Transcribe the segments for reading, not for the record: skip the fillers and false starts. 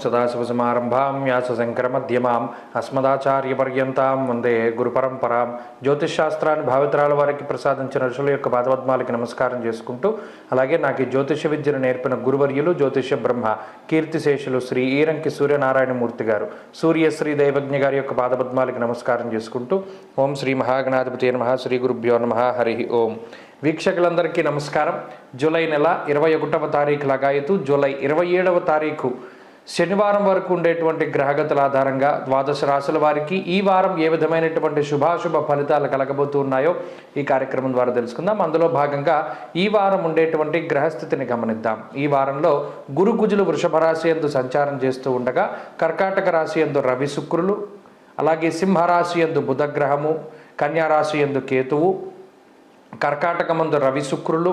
సదాశివసమారంభాం వ్యాసశంకరమధ్యమాం అస్మదాచార్యపర్యంతాం వందే గురుపరంపరాం. జ్యోతిషశాస్త్రాన్ని భావితరాల వారికి ప్రసాదించిన ఋషుల యొక్క పాదపద్మాలకి నమస్కారం చేసుకుంటూ, అలాగే నాకు ఈ జ్యోతిష విద్యను నేర్పిన గురువర్యులు జ్యోతిష బ్రహ్మ కీర్తిశేషులు శ్రీ ఈరంకి సూర్యనారాయణమూర్తి గారు, సూర్యశ్రీ దైవజ్ఞ గారి యొక్క పాదపద్మాలకి నమస్కారం చేసుకుంటూ, ఓం శ్రీ మహాగణాధిపతి నమః, శ్రీ గురుభ్యో నమః, హరి ఓం. వీక్షకులందరికీ నమస్కారం. జూలై నెల 21వ తారీఖు లగాయతు జూలై 27వ తారీఖు శనివారం వరకు ఉండేటువంటి గ్రహగతుల ఆధారంగా ద్వాదశ రాశుల వారికి ఈ వారం ఏ విధమైనటువంటి శుభాశుభ ఫలితాలు కలగబోతూ ఉన్నాయో ఈ కార్యక్రమం ద్వారా తెలుసుకుందాం. అందులో భాగంగా ఈ వారం ఉండేటువంటి గ్రహస్థితిని గమనిద్దాం. ఈ వారంలో గురు కుజులు వృషభ రాశి యందు సంచారం చేస్తూ ఉండగా, కర్కాటక రాశి యందు రవి శుక్రులు, అలాగే సింహరాశి యందు బుధగ్రహము, కన్యారాశి యందు కేతువు, కర్కాటకమందు రవి శుక్రులు,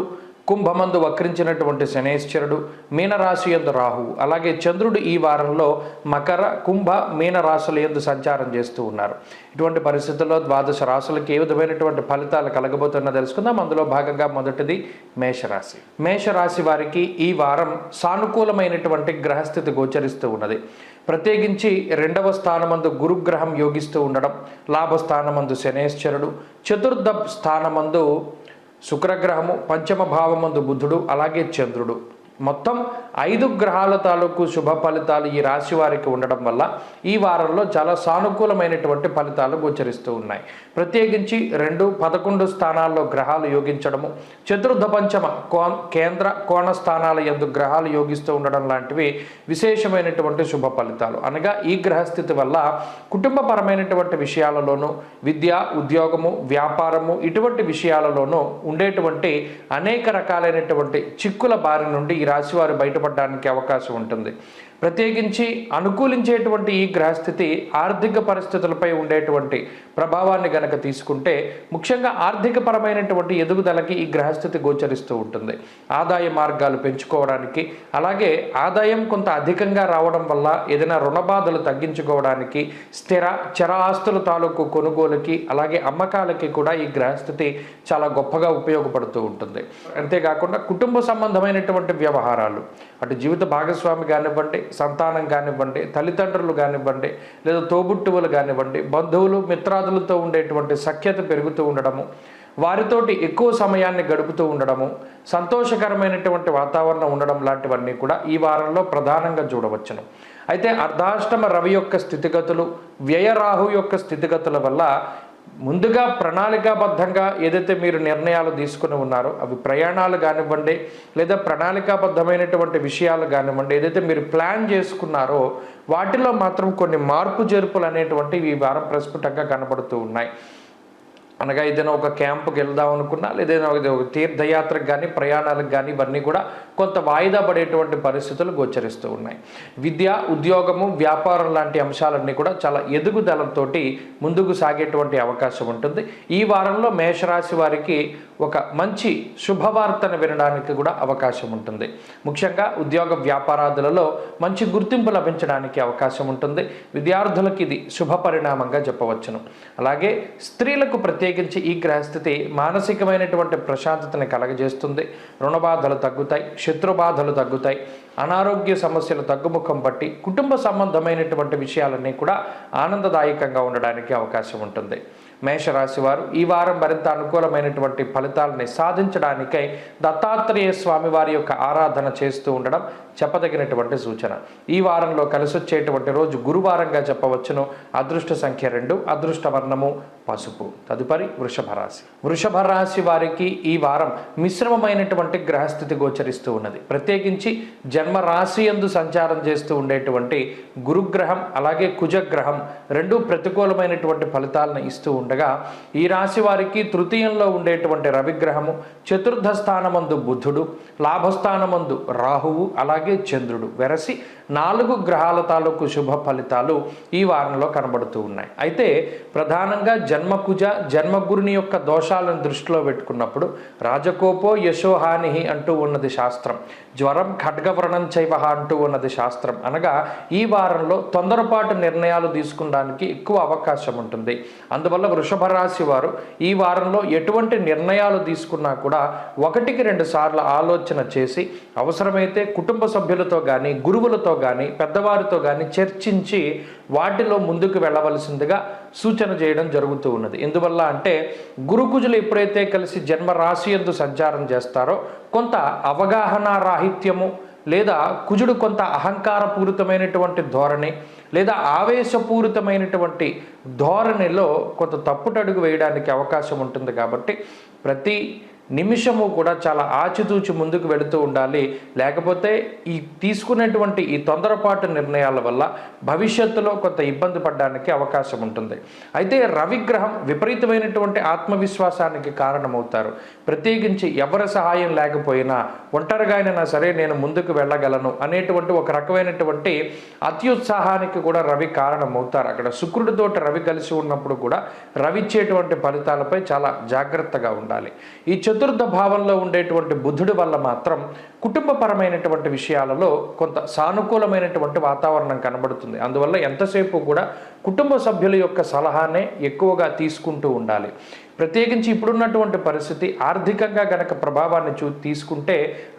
కుంభమందు వక్రించినటువంటి శనేశ్వరుడు, మీనరాశి యందు రాహువు, అలాగే చంద్రుడు ఈ వారంలో మకర, కుంభ, మీన రాశుల యందు సంచారం చేస్తూ ఉన్నారు. ఇటువంటి పరిస్థితుల్లో ద్వాదశ రాశులకి ఏ విధమైనటువంటి ఫలితాలు కలగబోతున్నా తెలుసుకుందాం. అందులో భాగంగా మొదటిది మేషరాశి. మేషరాశి వారికి ఈ వారం సానుకూలమైనటువంటి గ్రహస్థితి గోచరిస్తూ ఉన్నది. ప్రత్యేకించి 2వ స్థానమందు గురుగ్రహం యోగిస్తూ ఉండడం, లాభస్థానమందు శనేశ్వరుడు, చతుర్థ స్థానమందు శుక్రగ్రహము, పంచమ భావమందు బుధుడు, అలాగే చంద్రుడు, మొత్తం 5 గ్రహాల తాలూకు శుభ ఫలితాలు ఈ రాశి వారికి ఉండడం వల్ల ఈ వారంలో చాలా సానుకూలమైనటువంటి ఫలితాలు గోచరిస్తూ ఉన్నాయి. ప్రత్యేకించి 2, 11 స్థానాల్లో గ్రహాలు యోగించడము, చతుర్థ పంచమ కేంద్ర కోణ స్థానాల యందు గ్రహాలు యోగిస్తూ ఉండడం లాంటివి విశేషమైనటువంటి శుభ ఫలితాలు. అనగా ఈ గ్రహస్థితి వల్ల కుటుంబపరమైనటువంటి విషయాలలోనూ, విద్య, ఉద్యోగము, వ్యాపారము ఇటువంటి విషయాలలోనూ ఉండేటువంటి అనేక రకాలైనటువంటి చిక్కుల బారి నుండి ఈ రాశి వారు బయటపడడానికి అవకాశం ఉంటుంది. ప్రత్యేకించి అనుకూలించేటువంటి ఈ గ్రహస్థితి ఆర్థిక పరిస్థితులపై ఉండేటువంటి ప్రభావాన్ని గనక తీసుకుంటే, ముఖ్యంగా ఆర్థిక పరమైనటువంటి ఎదుగుదలకి ఈ గ్రహస్థితి గోచరిస్తూ ఉంటుంది. ఆదాయ మార్గాలు పెంచుకోవడానికి, అలాగే ఆదాయం కొంత అధికంగా రావడం వల్ల ఏదైనా రుణ బాధలు తగ్గించుకోవడానికి, స్థిర చర ఆస్తుల తాలూకు కొనుగోలుకి, అలాగే అమ్మకాలకి కూడా ఈ గ్రహస్థితి చాలా గొప్పగా ఉపయోగపడుతూ ఉంటుంది. అంతేకాకుండా కుటుంబ సంబంధమైనటువంటి వ్యవహారాలు, అటు జీవిత భాగస్వామి కానివ్వండి, సంతానం కానివ్వండి, తల్లిదండ్రులు కానివ్వండి, లేదా తోబుట్టువులు కానివ్వండి, బంధువులు మిత్రాదులతో ఉండేటువంటి సఖ్యత పెరుగుతూ ఉండడము, వారితోటి ఎక్కువ సమయాన్ని గడుపుతూ ఉండడము, సంతోషకరమైనటువంటి వాతావరణం ఉండడం లాంటివన్నీ కూడా ఈ వారంలో ప్రధానంగా చూడవచ్చును. అయితే అర్ధాష్టమ రవి యొక్క స్థితిగతులు, వ్యయరాహు యొక్క స్థితిగతుల వల్ల ముందుగా ప్రణాళికాబద్ధంగా ఏదైతే మీరు నిర్ణయాలు తీసుకుని ఉన్నారో, అవి ప్రయాణాలు కానివ్వండి, లేదా ప్రణాళికాబద్ధమైనటువంటి విషయాలు కానివ్వండి, ఏదైతే మీరు ప్లాన్ చేసుకున్నారో వాటిలో మాత్రం కొన్ని మార్పు చేర్పులు అనేటువంటివి ఈ వారం ప్రస్ఫుటంగా కనబడుతూ ఉన్నాయి. అనగా ఏదైనా ఒక క్యాంపుకి వెళ్దాం అనుకున్నా, లేదా ఒక తీర్థయాత్రకు కానీ, ప్రయాణాలకు కానీ ఇవన్నీ కూడా కొంత వాయిదా పడేటువంటి పరిస్థితులు గోచరిస్తూ ఉన్నాయి. విద్య, ఉద్యోగము, వ్యాపారం లాంటి అంశాలన్నీ కూడా చాలా ఎదుగుదలతో ముందుకు సాగేటువంటి అవకాశం ఉంటుంది. ఈ వారంలో మేషరాశి వారికి ఒక మంచి శుభవార్తను వినడానికి కూడా అవకాశం ఉంటుంది. ముఖ్యంగా ఉద్యోగ వ్యాపారాదులలో మంచి గుర్తింపు లభించడానికి అవకాశం ఉంటుంది. విద్యార్థులకి ఇది శుభ పరిణామంగా చెప్పవచ్చును. అలాగే స్త్రీలకు ప్రత్యేకించి ఈ గ్రహస్థితి మానసికమైనటువంటి ప్రశాంతతని కలగజేస్తుంది. రుణబాధలు తగ్గుతాయి, శత్రుబాధలు తగ్గుతాయి, అనారోగ్య సమస్యలు తగ్గుముఖం పట్టి కుటుంబ సంబంధమైనటువంటి విషయాలన్నీ కూడా ఆనందదాయకంగా ఉండడానికి అవకాశం ఉంటుంది. మేషరాశి వారు ఈ వారం మరింత అనుకూలమైనటువంటి ఫలితాలని సాధించడానికై దత్తాత్రేయ స్వామి వారి యొక్క ఆరాధన చేస్తూ ఉండడం చెప్పదగినటువంటి సూచన. ఈ వారంలో కలిసొచ్చేటువంటి రోజు గురువారంగా చెప్పవచ్చును. అదృష్ట సంఖ్య 2, అదృష్ట వర్ణము పసుపు. తదుపరి వృషభ రాశి. వృషభ రాశి వారికి ఈ వారం మిశ్రమమైనటువంటి గ్రహస్థితి గోచరిస్తూ ఉన్నది. ప్రత్యేకించి జన్మ రాశి యందు సంచారం చేస్తూ ఉండేటువంటి గురుగ్రహం, అలాగే కుజగ్రహం 2 ప్రతికూలమైనటువంటి ఫలితాలను ఇస్తూ ఉండగా, ఈ రాశి వారికి తృతీయంలో ఉండేటువంటి రవిగ్రహము, చతుర్థ స్థానమందు బుధుడు, లాభస్థానమందు రాహువు, అలాగే చంద్రుడు వెరసి 4 గ్రహాల తాలూకు శుభ ఫలితాలు ఈ వారంలో కనబడుతూ ఉన్నాయి. అయితే ప్రధానంగా జన్మకుజ జన్మగురుని యొక్క దోషాలను దృష్టిలో పెట్టుకున్నప్పుడు రాజకోపో యశోహాని అంటూ ఉన్నది శాస్త్రం, జ్వరం ఖడ్గవ్రణం చైవ అంటూ ఉన్నది శాస్త్రం. అనగా ఈ వారంలో తొందరపాటు నిర్ణయాలు తీసుకోవడానికి ఎక్కువ అవకాశం ఉంటుంది. అందువల్ల వృషభ రాశి వారు ఈ వారంలో ఎటువంటి నిర్ణయాలు తీసుకున్నా కూడా 1-2 సార్లు ఆలోచన చేసి అవసరమైతే కుటుంబ సభ్యులతో కానీ గురువులతో కానీ పెద్దవారితో కానీ చర్చించి వాటిలో ముందుకు వెళ్ళవలసిందిగా సూచన చేయడం జరుగుతూ ఉన్నది. ఎందువల్ల అంటే గురుకుజులు ఎప్పుడైతే కలిసి జన్మ రాశి యందు సంచారం చేస్తారో కొంత అవగాహన రాహిత్యము లేదా కుజుడు కొంత అహంకారపూరితమైనటువంటి ధోరణి లేదా ఆవేశపూరితమైనటువంటి ధోరణిలో కొంత తప్పుటడుగు వేయడానికి అవకాశం ఉంటుంది. కాబట్టి ప్రతి నిమిషము కూడా చాలా ఆచితూచి ముందుకు వెళుతూ ఉండాలి. లేకపోతే ఈ తీసుకునేటువంటి ఈ తొందరపాటు నిర్ణయాల వల్ల భవిష్యత్తులో కొంత ఇబ్బంది పడడానికి అవకాశం ఉంటుంది. అయితే రవిగ్రహం విపరీతమైనటువంటి ఆత్మవిశ్వాసానికి కారణమవుతారు. ప్రత్యేకించి ఎవరి సహాయం లేకపోయినా ఒంటరిగా అయినా సరే నేను ముందుకు వెళ్ళగలను అనేటువంటి ఒక రకమైనటువంటి అత్యుత్సాహానికి కూడా రవి కారణమవుతారు. అక్కడ శుక్రుడితోటి రవి కలిసి ఉన్నప్పుడు కూడా రవి ఇచ్చేటువంటి ఫలితాలపై చాలా జాగ్రత్తగా ఉండాలి. ఈ చతుర్థ భావంలో ఉండేటువంటి బుధుడి వల్ల మాత్రం కుటుంబపరమైనటువంటి విషయాలలో కొంత సానుకూలమైనటువంటి వాతావరణం కనబడుతుంది. అందువల్ల ఎంతసేపు కూడా కుటుంబ సభ్యుల యొక్క సలహానే ఎక్కువగా తీసుకుంటూ ఉండాలి. ప్రత్యేకించి ఇప్పుడున్నటువంటి పరిస్థితి ఆర్థికంగా గనక ప్రభావాన్ని తీసుకుంటే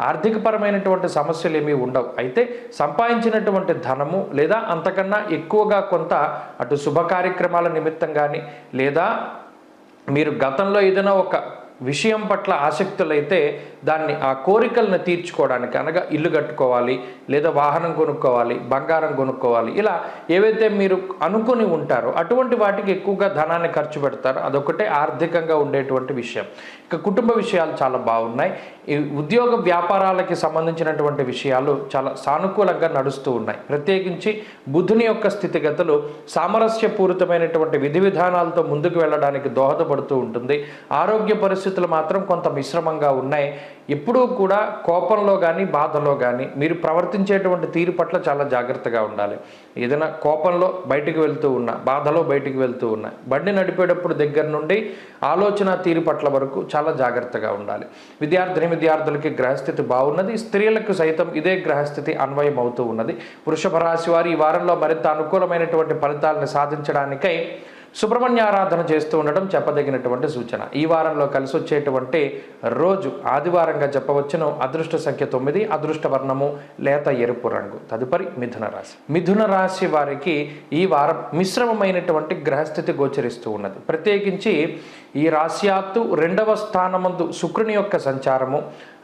ఆర్థికపరమైనటువంటి సమస్యలు ఏమీ ఉండవు. అయితే సంపాదించినటువంటి ధనము లేదా అంతకన్నా ఎక్కువగా కొంత అటు శుభ కార్యక్రమాల నిమిత్తం కానీ లేదా మీరు గతంలో ఏదైనా ఒక విషయం పట్ల ఆసక్తులైతే దాన్ని ఆ కోరికలను తీర్చుకోవడానికి అనగా ఇల్లు కట్టుకోవాలి లేదా వాహనం కొనుక్కోవాలి, బంగారం కొనుక్కోవాలి, ఇలా ఏవైతే మీరు అనుకుని ఉంటారో అటువంటి వాటికి ఎక్కువగా ధనాన్ని ఖర్చు పెడతారు. అదొకటే ఆర్థికంగా ఉండేటువంటి విషయం. ఇక కుటుంబ విషయాలు చాలా బాగున్నాయి. ఈ ఉద్యోగ వ్యాపారాలకి సంబంధించినటువంటి విషయాలు చాలా సానుకూలంగా నడుస్తూ ఉన్నాయి. ప్రత్యేకించి బుధుని యొక్క స్థితిగతులు సామరస్యపూరితమైనటువంటి విధి విధానాలతో ముందుకు వెళ్ళడానికి దోహదపడుతూ ఉంటుంది. ఆరోగ్య పరిస్థితులు మాత్రం కొంత మిశ్రమంగా ఉన్నాయి. ఎప్పుడూ కూడా కోపంలో కానీ బాధలో కానీ మీరు ప్రవర్తించేటువంటి తీరు పట్ల చాలా జాగ్రత్తగా ఉండాలి. ఏదైనా కోపంలో బయటికి వెళ్తూ ఉన్నా, బాధలో బయటికి వెళ్తూ ఉన్నా, బండి నడిపేటప్పుడు దగ్గర నుండి ఆలోచన తీరు పట్ల వరకు చాలా జాగ్రత్తగా ఉండాలి. విద్యార్థులకి గ్రహస్థితి బాగున్నది. స్త్రీలకు సైతం ఇదే గ్రహస్థితి అన్వయం అవుతూ ఉన్నది. వృషభ రాశి వారు ఈ వారంలో మరింత అనుకూలమైనటువంటి ఫలితాలను సాధించడానికై సుబ్రహ్మణ్య ఆరాధన చేస్తూ ఉండడం చెప్పదగినటువంటి సూచన. ఈ వారంలో కలిసి వచ్చేటువంటి రోజు ఆదివారంగా చెప్పవచ్చును. అదృష్ట సంఖ్య 9, అదృష్ట వర్ణము లేత ఎరుపు రంగు. తదుపరి మిథున రాశి. మిథున రాశి వారికి ఈ వారం మిశ్రమమైనటువంటి గ్రహస్థితి గోచరిస్తూ ఉన్నది. ప్రత్యేకించి ఈ రాశ్యాత్తు 2వ స్థానమందు శుక్రుని యొక్క సంచారము,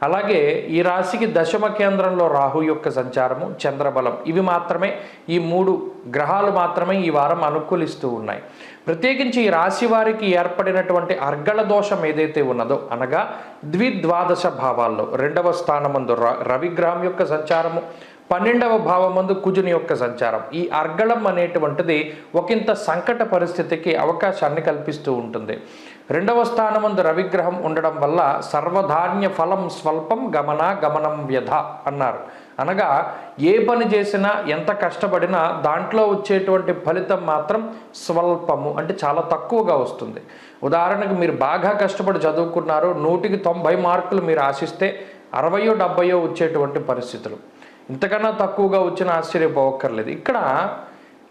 అలాగే ఈ రాశికి దశమ కేంద్రంలో రాహు యొక్క సంచారము, చంద్రబలం, ఇవి మాత్రమే ఈ 3 గ్రహాలు మాత్రమే ఈ వారం అనుకూలిస్తూ ఉన్నాయి. ప్రత్యేకించి ఈ రాశి వారికి ఏర్పడినటువంటి అర్గళ దోషం ఏదైతే ఉన్నదో అనగా ద్విద్వాదశ భావాల్లో 2వ స్థానమందు రవిగ్రహం యొక్క సంచారము, 12వ భావమందు కుజుని యొక్క సంచారం, ఈ అర్గళం అనేటువంటిది ఒకంత సంకట పరిస్థితికి అవకాశాన్ని కల్పిస్తూ ఉంటుంది. 2వ స్థానమందు రవిగ్రహం ఉండడం వల్ల సర్వధాన్య ఫలం స్వల్పం గమనం వ్యధ అన్నారు. అనగా ఏ పని చేసినా ఎంత కష్టపడినా దాంట్లో వచ్చేటువంటి ఫలితం మాత్రం స్వల్పము, అంటే చాలా తక్కువగా వస్తుంది. ఉదాహరణకు మీరు బాగా కష్టపడి చదువుకున్నారు, 100కి 90 మార్కులు మీరు ఆశిస్తే 60 70 వచ్చేటువంటి పరిస్థితులు. ఇంతకన్నా తక్కువగా వచ్చిన ఆశ్చర్యపోవక్కర్లేదు. ఇక్కడ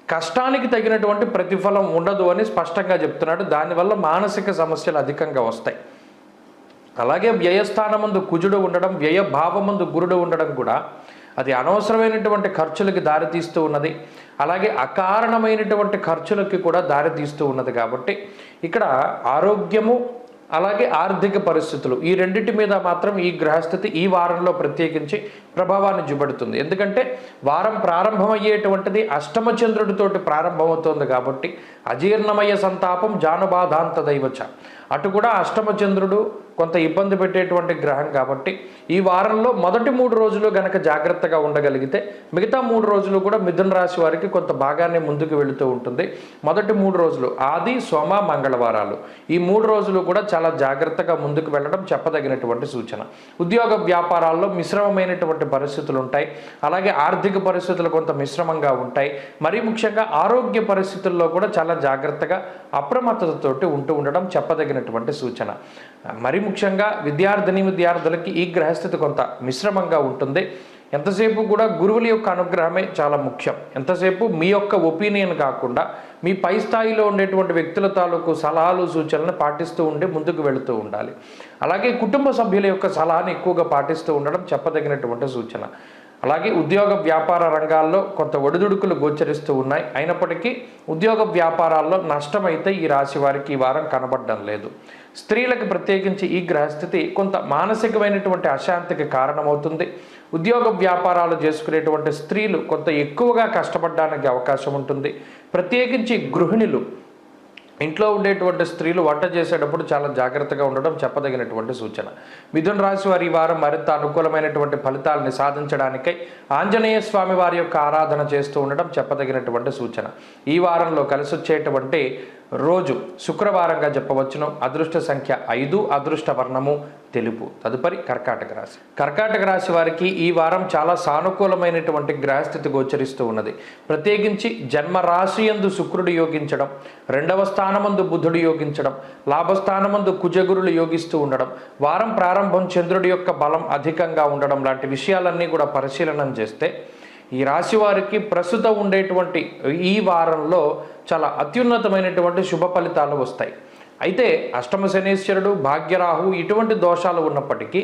కష్టానికి తగినటువంటి ప్రతిఫలం ఉండదు అని స్పష్టంగా చెప్తున్నాడు. దానివల్ల మానసిక సమస్యలు అధికంగా వస్తాయి. అలాగే వ్యయస్థానమందు కుజుడు ఉండడం, వ్యయ భావమందు గురుడు ఉండడం కూడా అది అనవసరమైనటువంటి ఖర్చులకి దారితీస్తూ ఉన్నది. అలాగే అకారణమైనటువంటి ఖర్చులకి కూడా దారితీస్తూ ఉన్నది. కాబట్టి ఇక్కడ ఆరోగ్యము అలాగే ఆర్థిక పరిస్థితులు ఈ రెండింటి మీద మాత్రం ఈ గ్రహస్థితి ఈ వారంలో ప్రత్యేకించి ప్రభావాన్ని చూపెడుతుంది. ఎందుకంటే వారం ప్రారంభమయ్యేటువంటిది అష్టమ చంద్రుడితోటి ప్రారంభమవుతోంది. కాబట్టి అజీర్ణమయ సంతాపం జానుబాధాంత దైవచ, అటు కూడా అష్టమ చంద్రుడు కొంత ఇబ్బంది పెట్టేటువంటి గ్రహం కాబట్టి ఈ వారంలో మొదటి 3 రోజులు గనక జాగ్రత్తగా ఉండగలిగితే మిగతా 3 రోజులు కూడా మిథున రాశి వారికి కొంత బాగానే ముందుకు వెళుతూ ఉంటుంది. మొదటి 3 రోజులు ఆది, సోమ, మంగళవారాలు ఈ 3 రోజులు కూడా చాలా జాగ్రత్తగా ముందుకు వెళ్ళడం చెప్పదగినటువంటి సూచన. ఉద్యోగ వ్యాపారాల్లో మిశ్రమమైనటువంటి పరిస్థితులు ఉంటాయి. అలాగే ఆర్థిక పరిస్థితులు కొంత మిశ్రమంగా ఉంటాయి. మరీ ముఖ్యంగా ఆరోగ్య పరిస్థితుల్లో కూడా చాలా జాగ్రత్తగా అప్రమత్తతతోటి ఉంటూ ఉండడం చెప్పదగినటువంటి సూచన. మరి ముఖ్యంగా విద్యార్థులకి ఈ గ్రహస్థితి కొంత మిశ్రమంగా ఉంటుంది. ఎంతసేపు కూడా గురువుల యొక్క అనుగ్రహమే చాలా ముఖ్యం. ఎంతసేపు మీ యొక్క ఒపీనియన్ కాకుండా మీ పై స్థాయిలో ఉండేటువంటి వ్యక్తుల తాలూకు సలహాలు సూచనలను పాటిస్తూ ఉండి ముందుకు వెళుతూ ఉండాలి. అలాగే కుటుంబ సభ్యుల యొక్క సలహాను ఎక్కువగా పాటిస్తూ ఉండడం చెప్పదగినటువంటి సూచన. అలాగే ఉద్యోగ వ్యాపార రంగాల్లో కొంత ఒడిదుడుకులు గోచరిస్తూ ఉన్నాయి. అయినప్పటికీ ఉద్యోగ వ్యాపారాల్లో నష్టమైతే ఈ రాశి వారికి ఈ వారం కనబడడం లేదు. స్త్రీలకు ప్రత్యేకించి ఈ గ్రహస్థితి కొంత మానసికమైనటువంటి అశాంతికి కారణమవుతుంది. ఉద్యోగ వ్యాపారాలు చేసుకునేటువంటి స్త్రీలు కొంత ఎక్కువగా కష్టపడడానికి అవకాశం ఉంటుంది. ప్రత్యేకించి గృహిణులు, ఇంట్లో ఉండేటువంటి స్త్రీలు వంట చేసేటప్పుడు చాలా జాగ్రత్తగా ఉండడం చెప్పదగినటువంటి సూచన. మిథున రాశి వారి ఈ వారం మరింత అనుకూలమైనటువంటి ఫలితాలని సాధించడానికై ఆంజనేయ స్వామి వారి యొక్క ఆరాధన చేస్తూ ఉండడం చెప్పదగినటువంటి సూచన. ఈ వారంలో కలిసి వచ్చేటువంటి రోజు శుక్రవారంగా చెప్పవచ్చును. అదృష్ట సంఖ్య 5, అదృష్ట వర్ణము తెలుపు. తదుపరి కర్కాటక రాశి. కర్కాటక రాశి వారికి ఈ వారం చాలా సానుకూలమైనటువంటి గ్రహస్థితి గోచరిస్తూ ఉన్నది. ప్రత్యేకించి జన్మరాశి యందు శుక్రుడు యోగించడం, 2వ స్థానమందు బుధుడు యోగించడం, లాభస్థానమందు కుజగురులు యోగిస్తూ ఉండడం, వారం ప్రారంభం చంద్రుడి యొక్క బలం అధికంగా ఉండడం లాంటి విషయాలన్నీ కూడా పరిశీలనం చేస్తే ఈ రాశి వారికి ప్రస్తుతం ఉండేటువంటి ఈ వారంలో చాలా అత్యున్నతమైనటువంటి శుభ ఫలితాలు వస్తాయి. అయితే అష్టమ శనీశ్వరుడు, భాగ్యరాహు ఇటువంటి దోషాలు ఉన్నప్పటికీ,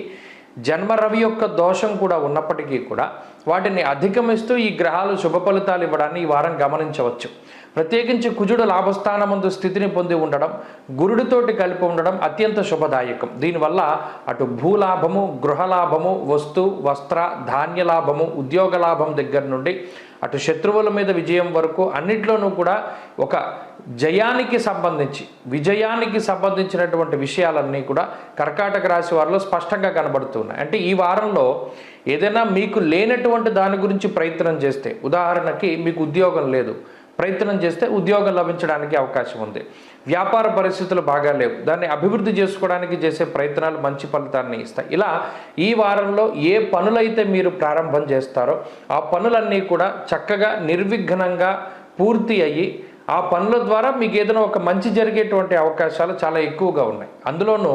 జన్మ రవి యొక్క దోషం కూడా ఉన్నప్పటికీ కూడా వాటిని అధిగమిస్తూ ఈ గ్రహాలు శుభ ఫలితాలు ఇవ్వడాన్ని ఈ వారం గమనించవచ్చు. ప్రత్యేకించి కుజుడు లాభస్థానమందు స్థితిని పొంది ఉండడం, గురుడితోటి కలిపి ఉండడం అత్యంత శుభదాయకం. దీనివల్ల అటు భూలాభము, గృహలాభము, వస్త్ర ధాన్య లాభము, ఉద్యోగ లాభం దగ్గర నుండి అటు శత్రువుల మీద విజయం వరకు అన్నిట్లోనూ కూడా ఒక విజయానికి సంబంధించినటువంటి విషయాలన్నీ కూడా కర్కాటక రాశి వారిలో స్పష్టంగా కనబడుతున్నాయి. అంటే ఈ వారంలో ఏదైనా మీకు లేనటువంటి దాని గురించి ప్రయత్నం చేస్తే, ఉదాహరణకి మీకు ఉద్యోగం లేదు, ప్రయత్నం చేస్తే ఉద్యోగం లభించడానికి అవకాశం ఉంది. వ్యాపార పరిస్థితులు బాగా లేవు, దాన్ని అభివృద్ధి చేసుకోవడానికి చేసే ప్రయత్నాలు మంచి ఫలితాన్ని ఇస్తాయి. ఇలా ఈ వారంలో ఏ పనులైతే మీరు ప్రారంభం చేస్తారో ఆ పనులన్నీ కూడా చక్కగా నిర్విఘ్నంగా పూర్తి అయ్యి ఆ పనుల ద్వారా మీకు ఏదైనా ఒక మంచి జరిగేటువంటి అవకాశాలు చాలా ఎక్కువగా ఉన్నాయి. అందులోనూ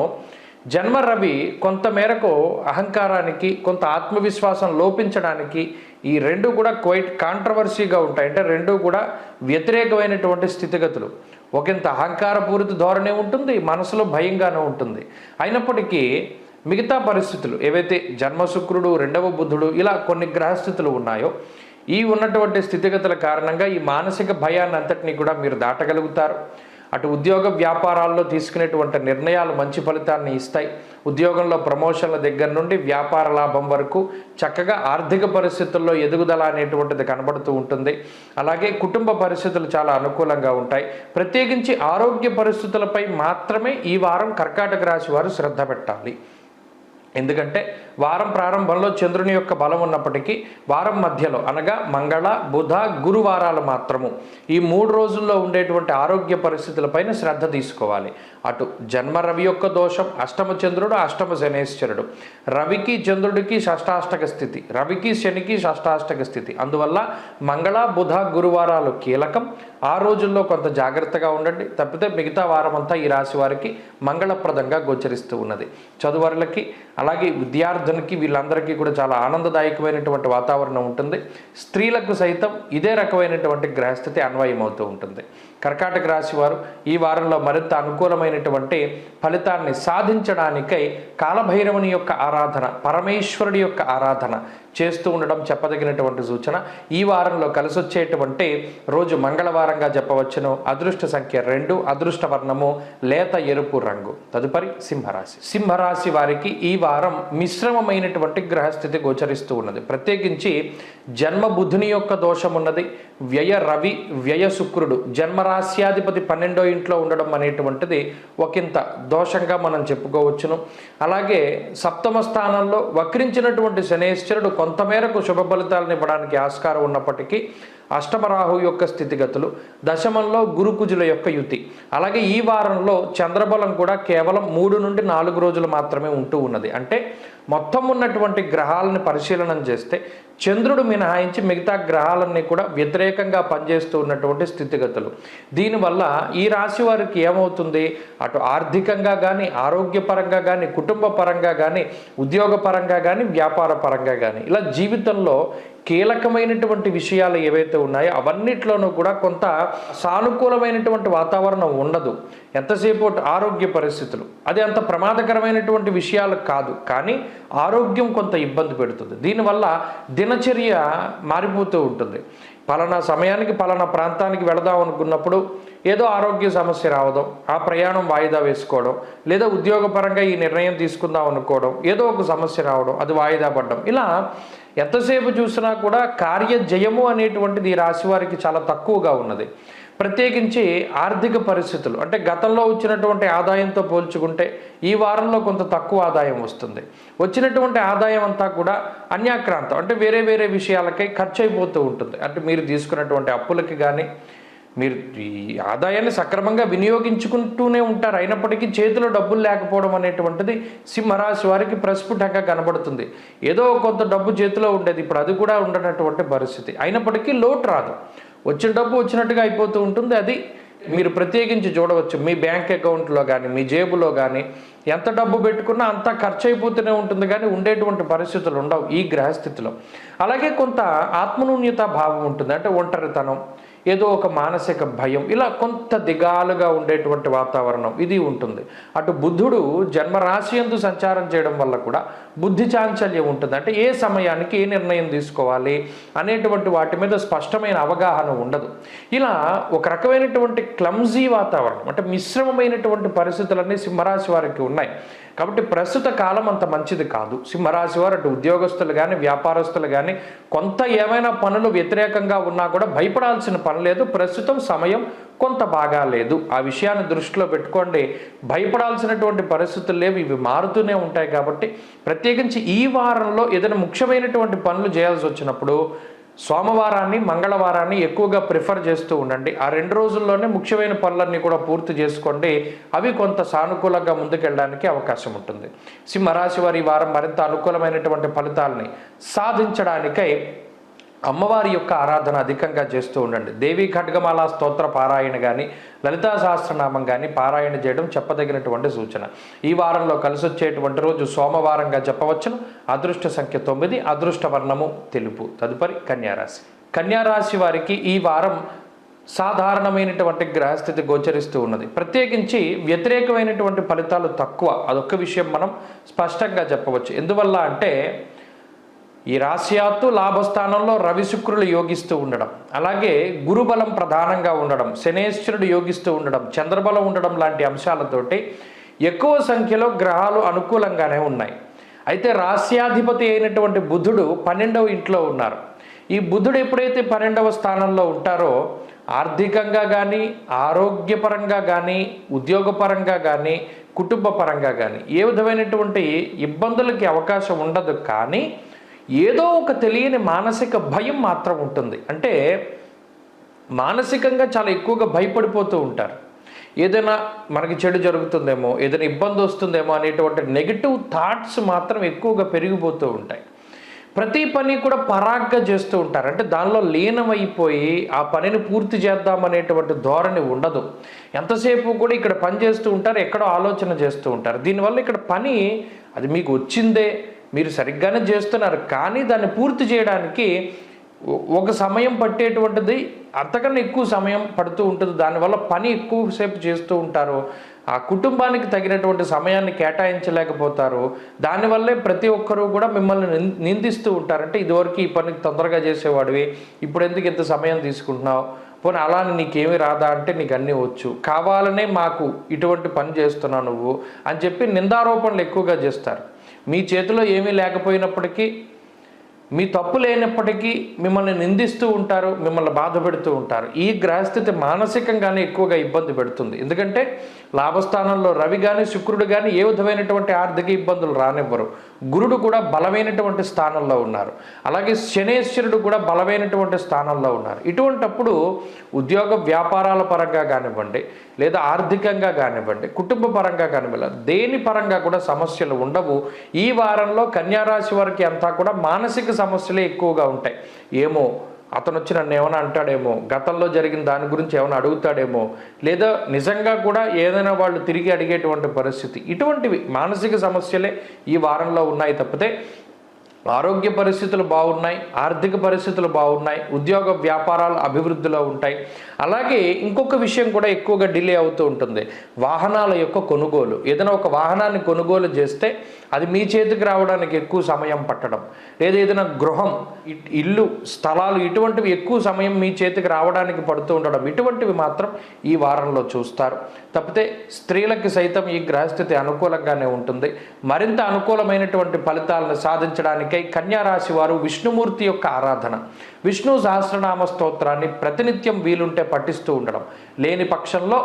జన్మ రవి కొంత మేరకు అహంకారానికి, కొంత ఆత్మవిశ్వాసం లోపించడానికి ఈ రెండు కూడా క్వైట్ కాంట్రవర్సీగా ఉంటాయి. అంటే రెండు కూడా వ్యతిరేకమైనటువంటి స్థితిగతులు. ఒకంత అహంకారపూరిత ధోరణి ఉంటుంది, మనసులో భయంగానే ఉంటుంది. అయినప్పటికీ మిగతా పరిస్థితులు ఏవైతే జన్మశుక్రుడు, 2వ బుధుడు ఇలా కొన్ని గ్రహస్థితులు ఉన్నాయో ఈ ఉన్నటువంటి స్థితిగతుల కారణంగా ఈ మానసిక భయాన్ని అంతటినీ కూడా మీరు దాటగలుగుతారు. అటు ఉద్యోగ వ్యాపారాల్లో తీసుకునేటువంటి నిర్ణయాలు మంచి ఫలితాన్ని ఇస్తాయి. ఉద్యోగంలో ప్రమోషన్ల దగ్గర నుండి వ్యాపార లాభం వరకు చక్కగా ఆర్థిక పరిస్థితుల్లో ఎదుగుదల అనేటువంటిది కనబడుతూ ఉంటుంది. అలాగే కుటుంబ పరిస్థితులు చాలా అనుకూలంగా ఉంటాయి. ప్రత్యేకించి ఆరోగ్య పరిస్థితులపై మాత్రమే ఈ వారం కర్కాటక రాశి వారు శ్రద్ధ పెట్టాలి. ఎందుకంటే వారం ప్రారంభంలో చంద్రుని యొక్క బలం ఉన్నప్పటికీ వారం మధ్యలో అనగా మంగళ, బుధ, గురువారాలు మాత్రము ఈ 3 రోజుల్లో ఉండేటువంటి ఆరోగ్య పరిస్థితులపైన శ్రద్ధ తీసుకోవాలి. అటు జన్మ రవి యొక్క దోషం, అష్టమ చంద్రుడు, అష్టమ శనేశ్వరుడు, రవికి చంద్రుడికి షష్టాష్టక స్థితి, రవికి శనికి షష్టాష్టక స్థితి. అందువల్ల మంగళ, బుధ, గురువారాలు కీలకం. ఆ రోజుల్లో కొంత జాగ్రత్తగా ఉండండి. తప్పితే మిగతా వారం అంతా ఈ రాశి వారికి మంగళప్రదంగా గోచరిస్తూ ఉన్నది. చదువరులకి అలాగే విద్యార్థులకి వీళ్ళందరికీ కూడా చాలా ఆనందదాయకమైనటువంటి వాతావరణం ఉంటుంది. స్త్రీలకు సైతం ఇదే రకమైనటువంటి గ్రహస్థితి అన్వయమవుతూ ఉంటుంది. కర్కాటక రాశి వారు ఈ వారంలో మరింత అనుకూలమైనటువంటి ఫలితాన్ని సాధించడానికై కాలభైరవుని యొక్క ఆరాధన, పరమేశ్వరుడి యొక్క ఆరాధన చేస్తూ ఉండడం చెప్పదగినటువంటి సూచన. ఈ వారంలో కలిసొచ్చేటువంటి రోజు మంగళవారంగా చెప్పవచ్చును. అదృష్ట సంఖ్య 2, అదృష్ట వర్ణము లేత ఎరుపు రంగు. తదుపరి సింహరాశి. సింహరాశి వారికి ఈ వారం మిశ్రమమైనటువంటి గ్రహస్థితి గోచరిస్తూ ఉన్నది. ప్రత్యేకించి జన్మ బుధుని యొక్క దోషం ఉన్నది. వ్యయ రవి, వ్యయ శుక్రుడు జన్మరాశి జన్మరాశ్యాధిపతి 12వ ఇంట్లో ఉండడం అనేటువంటిది ఒకంత దోషంగా మనం చెప్పుకోవచ్చును. అలాగే సప్తమ స్థానంలో వక్రించినటువంటి శనేశ్వరుడు కొంతమేరకు శుభ ఫలితాలను ఇవ్వడానికి ఆస్కారం ఉన్నప్పటికీ అష్టమరాహు యొక్క స్థితిగతులు, దశమంలో గురుకుజుల యొక్క యుతి, అలాగే ఈ వారంలో చంద్రబలం కూడా కేవలం 3 నుండి 4 రోజులు మాత్రమే ఉంటూ ఉన్నది. అంటే మొత్తం ఉన్నటువంటి గ్రహాలను పరిశీలన చేస్తే చంద్రుడు మినహాయించి మిగతా గ్రహాలన్నీ కూడా వ్యతిరేకంగా పనిచేస్తూ ఉన్నటువంటి స్థితిగతులు. దీనివల్ల ఈ రాశి వారికి ఏమవుతుంది, అటు ఆర్థికంగా కానీ, ఆరోగ్యపరంగా కానీ, కుటుంబ పరంగా కానీ, ఉద్యోగపరంగా కానీ, వ్యాపార పరంగా కానీ, ఇలా జీవితంలో కీలకమైనటువంటి విషయాలు ఏవైతే ఉన్నాయో అవన్నిట్లోనూ కూడా కొంత సానుకూలమైనటువంటి వాతావరణం ఉండదు. ఎంతసేపు ఆరోగ్య పరిస్థితులు అది అంత ప్రమాదకరమైనటువంటి విషయాలు కాదు, కానీ ఆరోగ్యం కొంత ఇబ్బంది పెడుతుంది. దీనివల్ల దినచర్య మారిపోతూ ఉంటుంది. పలానా సమయానికి పలానా ప్రాంతానికి వెళదాం అనుకున్నప్పుడు ఏదో ఆరోగ్య సమస్య రావడం, ఆ ప్రయాణం వాయిదా వేసుకోవడం, లేదా ఉద్యోగపరంగా ఈ నిర్ణయం తీసుకుందాం అనుకోవడం, ఏదో ఒక సమస్య రావడం, అది వాయిదా పడడం, ఇలా ఎంతసేపు చూసినా కూడా కార్యజయము అనేటువంటిది ఈ రాశి వారికి చాలా తక్కువగా ఉన్నది. ప్రత్యేకించి ఆర్థిక పరిస్థితులు అంటే గతంలో వచ్చినటువంటి ఆదాయంతో పోల్చుకుంటే ఈ వారంలో కొంత తక్కువ ఆదాయం వస్తుంది. వచ్చినటువంటి ఆదాయం అంతా కూడా అన్యాక్రాంతం అంటే వేరే వేరే విషయాలకై ఖర్చు అయిపోతూ ఉంటుంది. అంటే మీరు తీసుకున్నటువంటి అప్పులకి కానీ, మీరు ఈ ఆదాయాన్ని సక్రమంగా వినియోగించుకుంటూనే ఉంటారు, అయినప్పటికీ చేతిలో డబ్బులు లేకపోవడం అనేటువంటిది సింహరాశి వారికి ప్రస్ఫుటంగా కనబడుతుంది. ఏదో కొంత డబ్బు చేతిలో ఉండేది, ఇప్పుడు అది కూడా ఉండనటువంటి పరిస్థితి. అయినప్పటికీ లోటు రాదు, వచ్చిన డబ్బు వచ్చినట్టుగా అయిపోతూ ఉంటుంది. అది మీరు ప్రత్యేకించి చూడవచ్చు. మీ బ్యాంక్ అకౌంట్లో కానీ, మీ జేబులో కానీ ఎంత డబ్బు పెట్టుకున్నా అంతా ఖర్చు అయిపోతూనే ఉంటుంది, కానీ ఉండేటువంటి పరిస్థితులు ఉండవు ఈ గ్రహస్థితిలో. అలాగే కొంత ఆత్మన్యూన్యత భావం ఉంటుంది, అంటే ఒంటరితనం, ఏదో ఒక మానసిక భయం, ఇలా కొంత దిగాలుగా ఉండేటువంటి వాతావరణం ఇది ఉంటుంది. అటు బుధుడు జన్మరాశి యందు సంచారం చేయడం వల్ల కూడా బుద్ధి చాంచల్యం ఉంటుంది. అంటే ఏ సమయానికి ఏ నిర్ణయం తీసుకోవాలి అనేటువంటి వాటి మీద స్పష్టమైన అవగాహన ఉండదు. ఇలా ఒక రకమైనటువంటి క్లమ్జీ వాతావరణం, అంటే మిశ్రమమైనటువంటి పరిస్థితులన్నీ సింహరాశి వారికి ఉన్నాయి. కాబట్టి ప్రస్తుత కాలం అంత మంచిది కాదు. సింహరాశి వారు అటు ఉద్యోగస్తులు కానీ, వ్యాపారస్తులు కానీ కొంత ఏమైనా పనులు వ్యతిరేకంగా ఉన్నా కూడా భయపడాల్సిన పని లేదు. ప్రస్తుతం సమయం కొంత బాగా లేదు, ఆ విషయాన్ని దృష్టిలో పెట్టుకోండి. భయపడాల్సినటువంటి పరిస్థితులు లేవు, ఇవి మారుతూనే ఉంటాయి. కాబట్టి ప్రత్యేకించి ఈ వారంలో ఏదైనా ముఖ్యమైనటువంటి పనులు చేయాల్సి వచ్చినప్పుడు సోమవారాన్ని, మంగళవారాన్ని ఎక్కువగా ప్రిఫర్ చేస్తూ ఉండండి. ఆ 2 రోజుల్లోనే ముఖ్యమైన పనులన్నీ కూడా పూర్తి చేసుకోండి. అవి కొంత సానుకూలంగా ముందుకెళ్ళడానికి అవకాశం ఉంటుంది. సింహరాశి వారి ఈ వారం మరింత అనుకూలమైనటువంటి ఫలితాలని సాధించడానికై అమ్మవారి యొక్క ఆరాధన అధికంగా చేస్తూ ఉండండి. దేవీ ఖడ్గమాల స్తోత్ర పారాయణ కానీ, లలితా సహస్రనామం కానీ పారాయణ చేయడం చెప్పదగినటువంటి సూచన. ఈ వారంలో కలిసి వచ్చేటువంటి రోజు సోమవారంగా చెప్పవచ్చును. అదృష్ట సంఖ్య 9, అదృష్ట వర్ణము తెలుపు. తదుపరి కన్యారాశి. కన్యారాశి వారికి ఈ వారం సాధారణమైనటువంటి గ్రహస్థితి గోచరిస్తూ ఉన్నది. ప్రత్యేకించి వ్యతిరేకమైనటువంటి ఫలితాలు తక్కువ, అదొక్క విషయం మనం స్పష్టంగా చెప్పవచ్చు. ఎందువల్ల అంటే ఈ రాశ్యాత్తు లాభస్థానంలో రవి శుక్రులు యోగిస్తూ ఉండడం, అలాగే గురుబలం ప్రధానంగా ఉండడం, శనేశ్వరుడు యోగిస్తూ ఉండడం, చంద్రబలం ఉండడం లాంటి అంశాలతోటి ఎక్కువ సంఖ్యలో గ్రహాలు అనుకూలంగానే ఉన్నాయి. అయితే రాశ్యాధిపతి అయినటువంటి బుధుడు 12వ ఇంట్లో ఉన్నారు. ఈ బుధుడు ఎప్పుడైతే 12వ స్థానంలో ఉంటారో ఆర్థికంగా కానీ, ఆరోగ్యపరంగా కానీ, ఉద్యోగపరంగా కానీ, కుటుంబ పరంగా కానీ ఏ విధమైనటువంటి ఇబ్బందులకి అవకాశం ఉండదు. కానీ ఏదో ఒక తెలియని మానసిక భయం మాత్రం ఉంటుంది. అంటే మానసికంగా చాలా ఎక్కువగా భయపడిపోతూ ఉంటారు. ఏదైనా మనకి చెడు జరుగుతుందేమో, ఏదైనా ఇబ్బంది వస్తుందేమో అనేటువంటి నెగిటివ్ థాట్స్ మాత్రం ఎక్కువగా పెరిగిపోతూ ఉంటాయి. ప్రతి పని కూడా పరాగ్గా చేస్తూ ఉంటారు. అంటే దానిలో లీనమైపోయి ఆ పనిని పూర్తి చేద్దామనేటువంటి ధోరణి ఉండదు. ఎంతసేపు కూడా ఇక్కడ పని చేస్తూ ఉంటారు, ఎక్కడో ఆలోచన చేస్తూ ఉంటారు. దీనివల్ల ఇక్కడ పని అది మీకు వచ్చిందే, మీరు సరిగ్గానే చేస్తున్నారు, కానీ దాన్ని పూర్తి చేయడానికి ఒక సమయం పట్టేటువంటిది అంతకన్నా ఎక్కువ సమయం పడుతూ ఉంటుంది. దానివల్ల పని ఎక్కువసేపు చేస్తూ ఉంటారు, ఆ కుటుంబానికి తగినటువంటి సమయాన్ని కేటాయించలేకపోతారు. దానివల్లే ప్రతి ఒక్కరూ కూడా మిమ్మల్ని నిందిస్తూ ఉంటారంటే ఇదివరకు ఈ పనికి తొందరగా చేసేవాడివి, ఇప్పుడు ఎందుకు ఇంత సమయం తీసుకుంటున్నావు, పోనీ అలానే నీకేమీ రాదా అంటే నీకు అన్నీ వచ్చు, కావాలనే మాకు ఇటువంటి పని చేస్తున్నావు నువ్వు అని చెప్పి నిందారోపణలు ఎక్కువగా చేస్తారు. మీ చేతిలో ఏమీ లేకపోయినప్పటికీ మీ తప్పు లేనప్పటికీ మిమ్మల్ని నిందిస్తూ ఉంటారు, మిమ్మల్ని బాధ పెడుతూ ఉంటారు. ఈ గ్రహస్థితి మానసికంగానే ఎక్కువగా ఇబ్బంది పెడుతుంది. ఎందుకంటే లాభస్థానంలో రవి కానీ శుక్రుడు కానీ ఏ విధమైనటువంటి ఆర్థిక ఇబ్బందులు రానివ్వరు. గురుడు కూడా బలమైనటువంటి స్థానంలో ఉన్నారు. అలాగే శనేశ్వరుడు కూడా బలమైనటువంటి స్థానంలో ఉన్నారు. ఇటువంటప్పుడు ఉద్యోగ వ్యాపారాల పరంగా కానివ్వండి, లేదా ఆర్థికంగా కానివ్వండి, కుటుంబ పరంగా కానివ్వండి, దేని పరంగా కూడా సమస్యలు ఉండవు. ఈ వారంలో కన్యారాశి వారికి అంతా కూడా మానసిక సమస్యలే ఎక్కువగా ఉంటాయి. ఏమో అతను వచ్చి నన్ను ఏమైనా అంటాడేమో, గతంలో జరిగిన దాని గురించి ఏమైనా అడుగుతాడేమో, లేదా నిజంగా కూడా ఏదైనా వాళ్ళు తిరిగి అడిగేటువంటి పరిస్థితి, ఇటువంటివి మానసిక సమస్యలే ఈ వారంలో ఉన్నాయి తప్పితే ఆరోగ్య పరిస్థితులు బాగున్నాయి, ఆర్థిక పరిస్థితులు బాగున్నాయి, ఉద్యోగ వ్యాపారాలు అభివృద్ధిలో ఉంటాయి. అలాగే ఇంకొక విషయం కూడా ఎక్కువగా డిలే అవుతూ ఉంటుంది, వాహనాల యొక్క కొనుగోలు. ఏదైనా ఒక వాహనాన్ని కొనుగోలు చేస్తే అది మీ చేతికి రావడానికి ఎక్కువ సమయం పట్టడం, లేదా ఏదైనా గృహం, ఇల్లు, స్థలాలు ఇటువంటివి ఎక్కువ సమయం మీ చేతికి రావడానికి పడుతూ ఉండడం, ఇటువంటివి మాత్రం ఈ వారంలో చూస్తారు. తప్పితే స్త్రీలకి సైతం ఈ గ్రహస్థితి అనుకూలంగానే ఉంటుంది. మరింత అనుకూలమైనటువంటి ఫలితాలను సాధించడానికి కన్యారాశి వారు విష్ణుమూర్తి యొక్క ఆరాధన, విష్ణు సహస్రనామ స్తోత్రాన్ని ప్రతినిత్యం వీలుంటే పఠిస్తూ ఉండడం, లేని పక్షంలో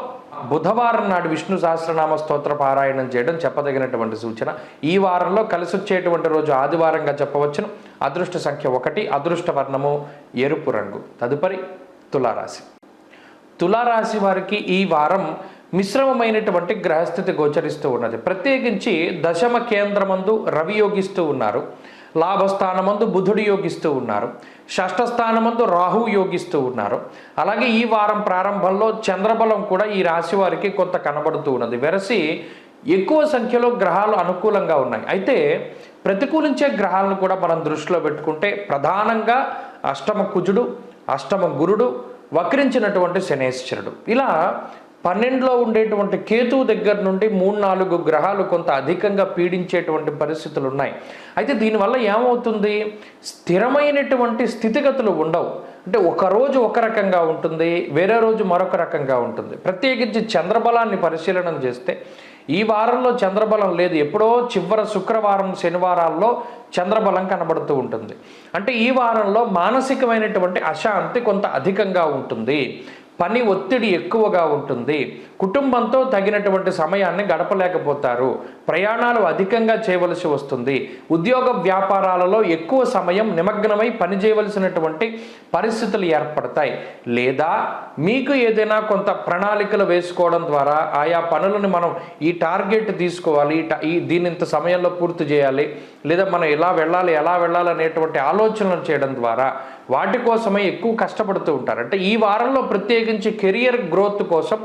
బుధవారం నాడు విష్ణు సహస్రనామ స్తోత్ర పారాయణం చేయడం చెప్పదగినటువంటి సూచన. ఈ వారంలో కలిసి వచ్చేటువంటి రోజు ఆదివారంగా చెప్పవచ్చును. అదృష్ట సంఖ్య 1, అదృష్ట వర్ణము ఎరుపు రంగు. తదుపరి తులారాశి. తులారాశి వారికి ఈ వారం మిశ్రమమైనటువంటి గ్రహస్థితి గోచరిస్తూ ఉన్నది. ప్రత్యేకించి దశమ కేంద్రమందు రవి యోగిస్తూ ఉన్నారు, లాభస్థానమందు బుధుడు యోగిస్తూ ఉన్నారు, షష్ఠ స్థానమందు రాహు యోగిస్తూ ఉన్నారు. అలాగే ఈ వారం ప్రారంభంలో చంద్రబలం కూడా ఈ రాశి వారికి కొంత కనబడుతూ ఉన్నది. వెరసి ఎక్కువ సంఖ్యలో గ్రహాలు అనుకూలంగా ఉన్నాయి. అయితే ప్రతికూలించే గ్రహాలను కూడా మనం దృష్టిలో పెట్టుకుంటే ప్రధానంగా అష్టమ కుజుడు, అష్టమ గురుడు, వక్రించినటువంటి శనేశ్వరుడు, ఇలా 12లో ఉండేటువంటి కేతువు దగ్గర నుండి 3-4 గ్రహాలు కొంత అధికంగా పీడించేటువంటి పరిస్థితులు ఉన్నాయి. అయితే దీనివల్ల ఏమవుతుంది, స్థిరమైనటువంటి స్థితిగతులు ఉండవు. అంటే ఒకరోజు ఒక రకంగా ఉంటుంది, వేరే రోజు మరొక రకంగా ఉంటుంది. ప్రత్యేకించి చంద్రబలాన్ని పరిశీలన చేస్తే ఈ వారంలో చంద్రబలం లేదు. ఎప్పుడో చివరి శుక్రవారం శనివారాల్లో చంద్రబలం కనబడుతూ ఉంటుంది. అంటే ఈ వారంలో మానసికమైనటువంటి అశాంతి కొంత అధికంగా ఉంటుంది, పని ఒత్తిడి ఎక్కువగా ఉంటుంది, కుటుంబంతో తగినటువంటి సమయాన్ని గడపలేకపోతారు, ప్రయాణాలు అధికంగా చేయవలసి వస్తుంది, ఉద్యోగ వ్యాపారాలలో ఎక్కువ సమయం నిమగ్నమై పనిచేయవలసినటువంటి పరిస్థితులు ఏర్పడతాయి. లేదా మీకు ఏదైనా కొంత ప్రణాళికలు వేసుకోవడం ద్వారా ఆయా పనులను మనం ఈ టార్గెట్ తీసుకోవాలి, దీని ఇంత సమయంలో పూర్తి చేయాలి, లేదా మనం ఎలా వెళ్ళాలి అనేటువంటి ఆలోచనలు చేయడం ద్వారా వాటి కోసమే ఎక్కువ కష్టపడుతూ ఉంటారు. అంటే ఈ వారంలో ప్రత్యేకించి కెరియర్ గ్రోత్ కోసం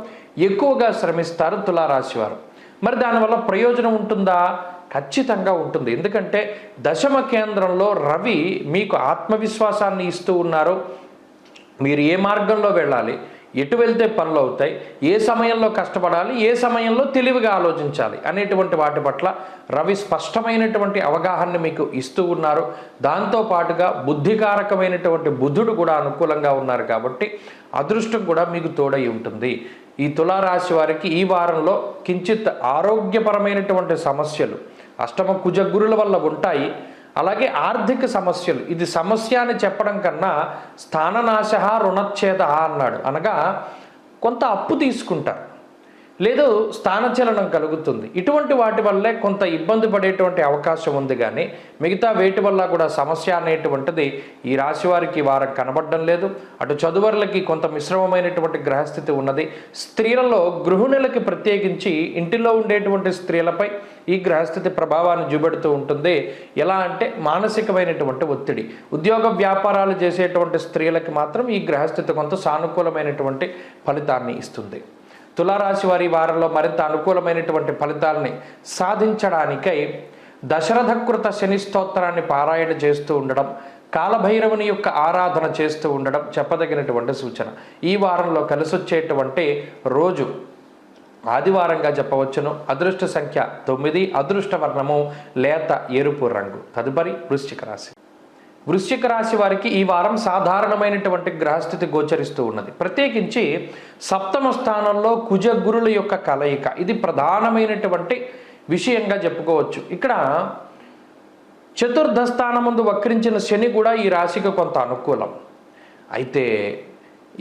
ఎక్కువగా శ్రమిస్తారు తులారాశి వారు. మరి దానివల్ల ప్రయోజనం ఉంటుందా? ఖచ్చితంగా ఉంటుంది. ఎందుకంటే దశమ కేంద్రంలో రవి మీకు ఆత్మవిశ్వాసాన్ని ఇస్తూ ఉన్నారు. మీరు ఏ మార్గంలో వెళ్ళాలి, ఎటు వెళ్తే పనులు అవుతాయి, ఏ సమయంలో కష్టపడాలి, ఏ సమయంలో తెలివిగా ఆలోచించాలి అనేటువంటి వాటి పట్ల రవి స్పష్టమైనటువంటి అవగాహన మీకు ఇస్తూ ఉన్నారు. దాంతోపాటుగా బుద్ధికారకమైనటువంటి బుధుడు కూడా అనుకూలంగా ఉన్నారు. కాబట్టి అదృష్టం కూడా మీకు తోడై ఉంటుంది. ఈ తులారాశి వారికి ఈ వారంలో కించిత్ ఆరోగ్యపరమైనటువంటి సమస్యలు అష్టమ కుజ గురుల వల్ల ఉంటాయి. అలాగే ఆర్థిక సమస్యలు, ఇది సమస్య అని చెప్పడం కన్నా స్థాననాశ రుణచ్ఛేద అన్నాడు. అనగా కొంత అప్పు తీసుకుంటారు, లేదు స్థానచలనం కలుగుతుంది. ఇటువంటి వాటి వల్లే కొంత ఇబ్బంది పడేటువంటి అవకాశం ఉంది. కానీ మిగతా వేటి వల్ల కూడా సమస్య అనేటువంటిది ఈ రాశి వారికి వారం కనబడడం లేదు. అటు చదువర్లకి కొంత మిశ్రమమైనటువంటి గ్రహస్థితి ఉన్నది. స్త్రీలలో గృహిణులకి ప్రత్యేకించి ఇంటిలో ఉండేటువంటి స్త్రీలపై ఈ గ్రహస్థితి ప్రభావాన్ని చూపెడుతూ ఉంటుంది. ఎలా అంటే మానసికమైనటువంటి ఒత్తిడి. ఉద్యోగ వ్యాపారాలు చేసేటువంటి స్త్రీలకి మాత్రం ఈ గ్రహస్థితి కొంత సానుకూలమైనటువంటి ఫలితాన్ని ఇస్తుంది. తులారాశి వారి వారంలో మరింత అనుకూలమైనటువంటి ఫలితాలని సాధించడానికై దశరథకృత శని స్తోత్రాన్ని పారాయణ చేస్తూ ఉండడం, కాలభైరవుని యొక్క ఆరాధన చేస్తూ ఉండడం చెప్పదగినటువంటి సూచన. ఈ వారంలో కలిసొచ్చేటువంటి రోజు ఆదివారంగా చెప్పవచ్చును. అదృష్ట సంఖ్య 9, అదృష్ట వర్ణము లేత ఎరుపు రంగు. తదుపరి వృశ్చిక రాశి. వృశ్చిక రాశి వారికి ఈ వారం సాధారణమైనటువంటి గ్రహస్థితి గోచరిస్తూ ఉన్నది. ప్రత్యేకించి సప్తమ స్థానంలో కుజ గురుల యొక్క కలయిక, ఇది ప్రధానమైనటువంటి విషయంగా చెప్పుకోవచ్చు. ఇక్కడ చతుర్థ స్థానమందు వక్రించిన శని కూడా ఈ రాశికి కొంత అనుకూలం. అయితే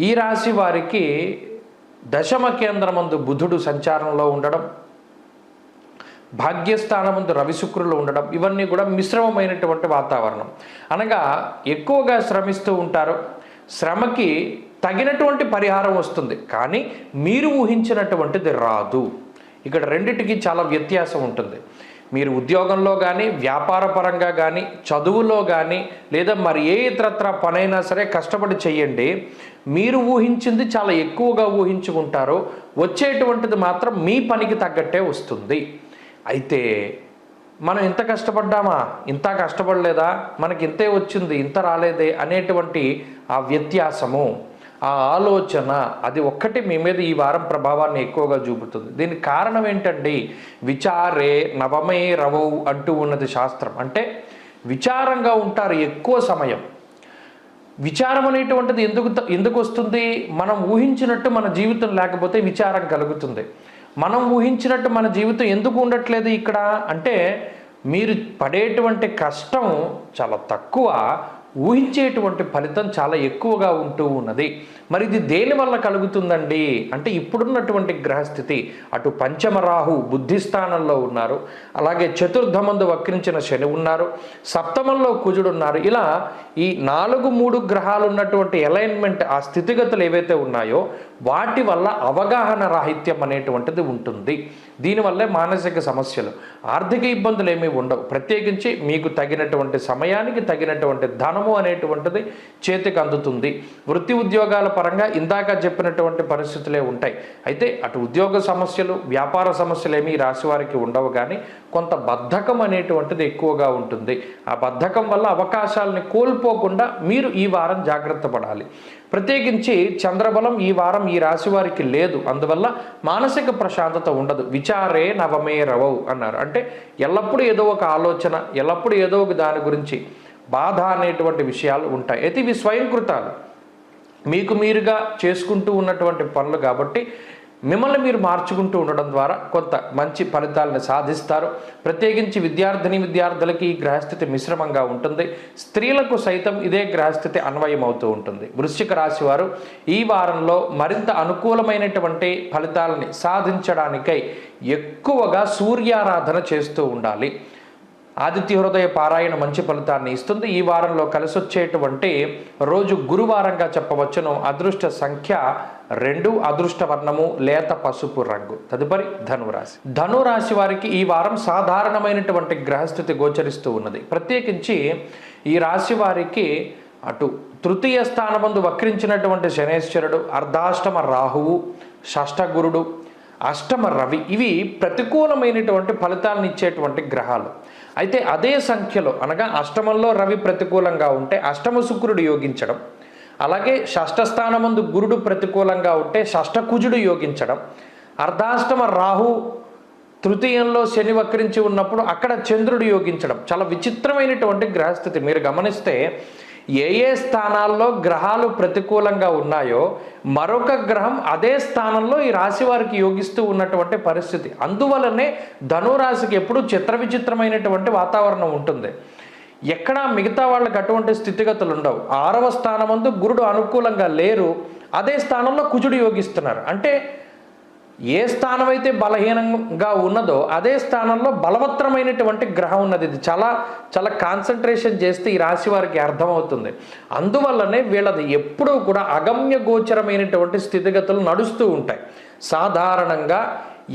ఈ రాశి వారికి దశమ కేంద్రమందు బుధుడు సంచారంలో ఉండడం, భాగ్యస్థానమందు రవి శుక్రులు ఉండడం, ఇవన్నీ కూడా మిశ్రమమైనటువంటి వాతావరణం. అనగా ఎక్కువగా శ్రమిస్తూ ఉంటారు, శ్రమకి తగినటువంటి పరిహారం వస్తుంది, కానీ మీరు ఊహించినటువంటిది రాదు. ఇక్కడ రెండిటికి చాలా వ్యత్యాసం ఉంటుంది. మీరు ఉద్యోగంలో కానీ, వ్యాపార పరంగా కానీ, చదువులో కానీ, లేదా మరి ఏ ఇతరత్ర పనైనా సరే కష్టపడి చెయ్యండి, మీరు ఊహించింది చాలా ఎక్కువగా ఊహించుకుంటారు, వచ్చేటువంటిది మాత్రం మీ పనికి తగ్గట్టే వస్తుంది. అయితే మనం ఇంత కష్టపడ్డామా, ఇంత కష్టపడలేదా, మనకి ఇంతే వచ్చింది ఇంత రాలేదే అనేటువంటి ఆ వ్యత్యాసము, ఆ ఆలోచన, అది ఒక్కటి మీ మీద ఈ వారం ప్రభావాన్ని ఎక్కువగా చూపుతుంది. దీనికి కారణం ఏంటండి? విచారే నవమే రవౌ అంటూ ఉన్నది శాస్త్రం. అంటే విచారంగా ఉంటారు ఎక్కువ సమయం. విచారం అనేటువంటిది ఎందుకు వస్తుంది? మనం ఊహించినట్టు మన జీవితం లేకపోతే విచారం కలుగుతుంది. మనం ఊహించినట్టు మన జీవితం ఎందుకు ఉండట్లేదు ఇక్కడ అంటే, మీరు పడేటువంటి కష్టం చాలా తక్కువ, ఊహించేటువంటి ఫలితం చాలా ఎక్కువగా ఉంటూ ఉన్నది. మరి ఇది దేని వల్ల కలుగుతుందండి అంటే, ఇప్పుడున్నటువంటి గ్రహస్థితి, అటు పంచమ రాహు బుద్ధిస్థానంలో ఉన్నారు, అలాగే చతుర్థమందు వక్రించిన శని ఉన్నారు, సప్తమంలో కుజుడు ఉన్నారు. ఇలా ఈ 4-3 గ్రహాలు ఉన్నటువంటి అలైన్మెంట్, ఆ స్థితిగతులు ఏవైతే ఉన్నాయో వాటి వల్ల అవగాహన రాహిత్యం అనేటువంటిది ఉంటుంది. దీనివల్లే మానసిక సమస్యలు, ఆర్థిక ఇబ్బందులు ఏమీ ఉండవు. ప్రత్యేకించి మీకు తగినటువంటి సమయానికి తగినటువంటి ధనము అనేటువంటిది చేతికి అందుతుంది. వృత్తి ఉద్యోగాల పరంగా ఇందాక చెప్పినటువంటి పరిస్థితులే ఉంటాయి. అయితే అటు ఉద్యోగ సమస్యలు, వ్యాపార సమస్యలు ఏమీ రాశి వారికి ఉండవు, కానీ కొంత బద్ధకం అనేటువంటిది ఎక్కువగా ఉంటుంది. ఆ బద్ధకం వల్ల అవకాశాలని కోల్పోకుండా మీరు ఈ వారం జాగ్రత్త పడాలి. ప్రత్యేకించి చంద్రబలం ఈ వారం ఈ రాశి వారికి లేదు, అందువల్ల మానసిక ప్రశాంతత ఉండదు. విచారే నవమే రవౌ అన్నారు. అంటే ఎల్లప్పుడూ ఏదో ఒక ఆలోచన, ఎల్లప్పుడూ ఏదో ఒక దాని గురించి బాధ అనేటువంటి విషయాలు ఉంటాయి. అయితే ఇవి స్వయంకృతాలు, మీకు మీరుగా చేసుకుంటూ ఉన్నటువంటి పనులు కాబట్టి మిమ్మల్ని మీరు మార్చుకుంటూ ఉండడం ద్వారా కొంత మంచి ఫలితాలను సాధిస్తారు. ప్రత్యేకించి విద్యార్థులకి ఈ గ్రహస్థితి మిశ్రమంగా ఉంటుంది. స్త్రీలకు సైతం ఇదే గ్రహస్థితి అన్వయం అవుతూ ఉంటుంది. వృశ్చిక రాశి వారు ఈ వారంలో మరింత అనుకూలమైనటువంటి ఫలితాలని సాధించడానికై ఎక్కువగా సూర్యారాధన చేస్తూ ఉండాలి. ఆదిత్య హృదయ పారాయణ మంచి ఫలితాన్ని ఇస్తుంది. ఈ వారంలో కలిసి వచ్చేటువంటి రోజు గురువారంగా చెప్పవచ్చును. అదృష్ట సంఖ్య 2, అదృష్ట వర్ణము లేత పసుపు రంగు. తదుపరి ధనురాశి. ధనురాశి వారికి ఈ వారం సాధారణమైనటువంటి గ్రహస్థితి గోచరిస్తూ ఉన్నది. ప్రత్యేకించి ఈ రాశి వారికి అటు తృతీయ స్థానమందు వక్రించినటువంటి శనేశ్వరుడు, అర్ధాష్టమ రాహువు, షష్ఠ గురుడు, అష్టమ రవి, ఇవి ప్రతికూలమైనటువంటి ఫలితాలను ఇచ్చేటువంటి గ్రహాలు. అయితే అదే సంఖ్యలో, అనగా అష్టమంలో రవి ప్రతికూలంగా ఉంటే అష్టమ శుక్రుడు యోగించడం, అలాగే షష్ఠస్థానమందు గురుడు ప్రతికూలంగా ఉంటే షష్ఠ కుజుడు యోగించడం, అర్ధాష్టమ రాహు తృతీయంలో శని వక్రించి ఉన్నప్పుడు అక్కడ చంద్రుడు యోగించడం, చాలా విచిత్రమైనటువంటి గ్రహస్థితి. మీరు గమనిస్తే ఏ ఏ స్థానాల్లో గ్రహాలు ప్రతికూలంగా ఉన్నాయో మరొక గ్రహం అదే స్థానంలో ఈ రాశి వారికి యోగిస్తూ ఉన్నటువంటి పరిస్థితి. అందువలనే ధనురాశికి ఎప్పుడూ చిత్ర విచిత్రమైనటువంటి వాతావరణం ఉంటుంది. ఎక్కడా మిగతా వాళ్ళకి అటువంటి స్థితిగతులు ఉండవు. 6వ స్థానమందు గురుడు అనుకూలంగా లేరు, అదే స్థానంలో కుజుడు యోగిస్తున్నారు. అంటే ఏ స్థానం అయితే బలహీనంగా ఉన్నదో అదే స్థానంలో బలవత్తరమైనటువంటి గ్రహం ఉన్నది. ఇది చాలా చాలా కాన్సన్ట్రేషన్ చేస్తే ఈ రాశి వారికి అర్థమవుతుంది. అందువల్లనే వీళ్ళది ఎప్పుడూ కూడా అగమ్య గోచరమైనటువంటి స్థితిగతులు నడుస్తూ ఉంటాయి. సాధారణంగా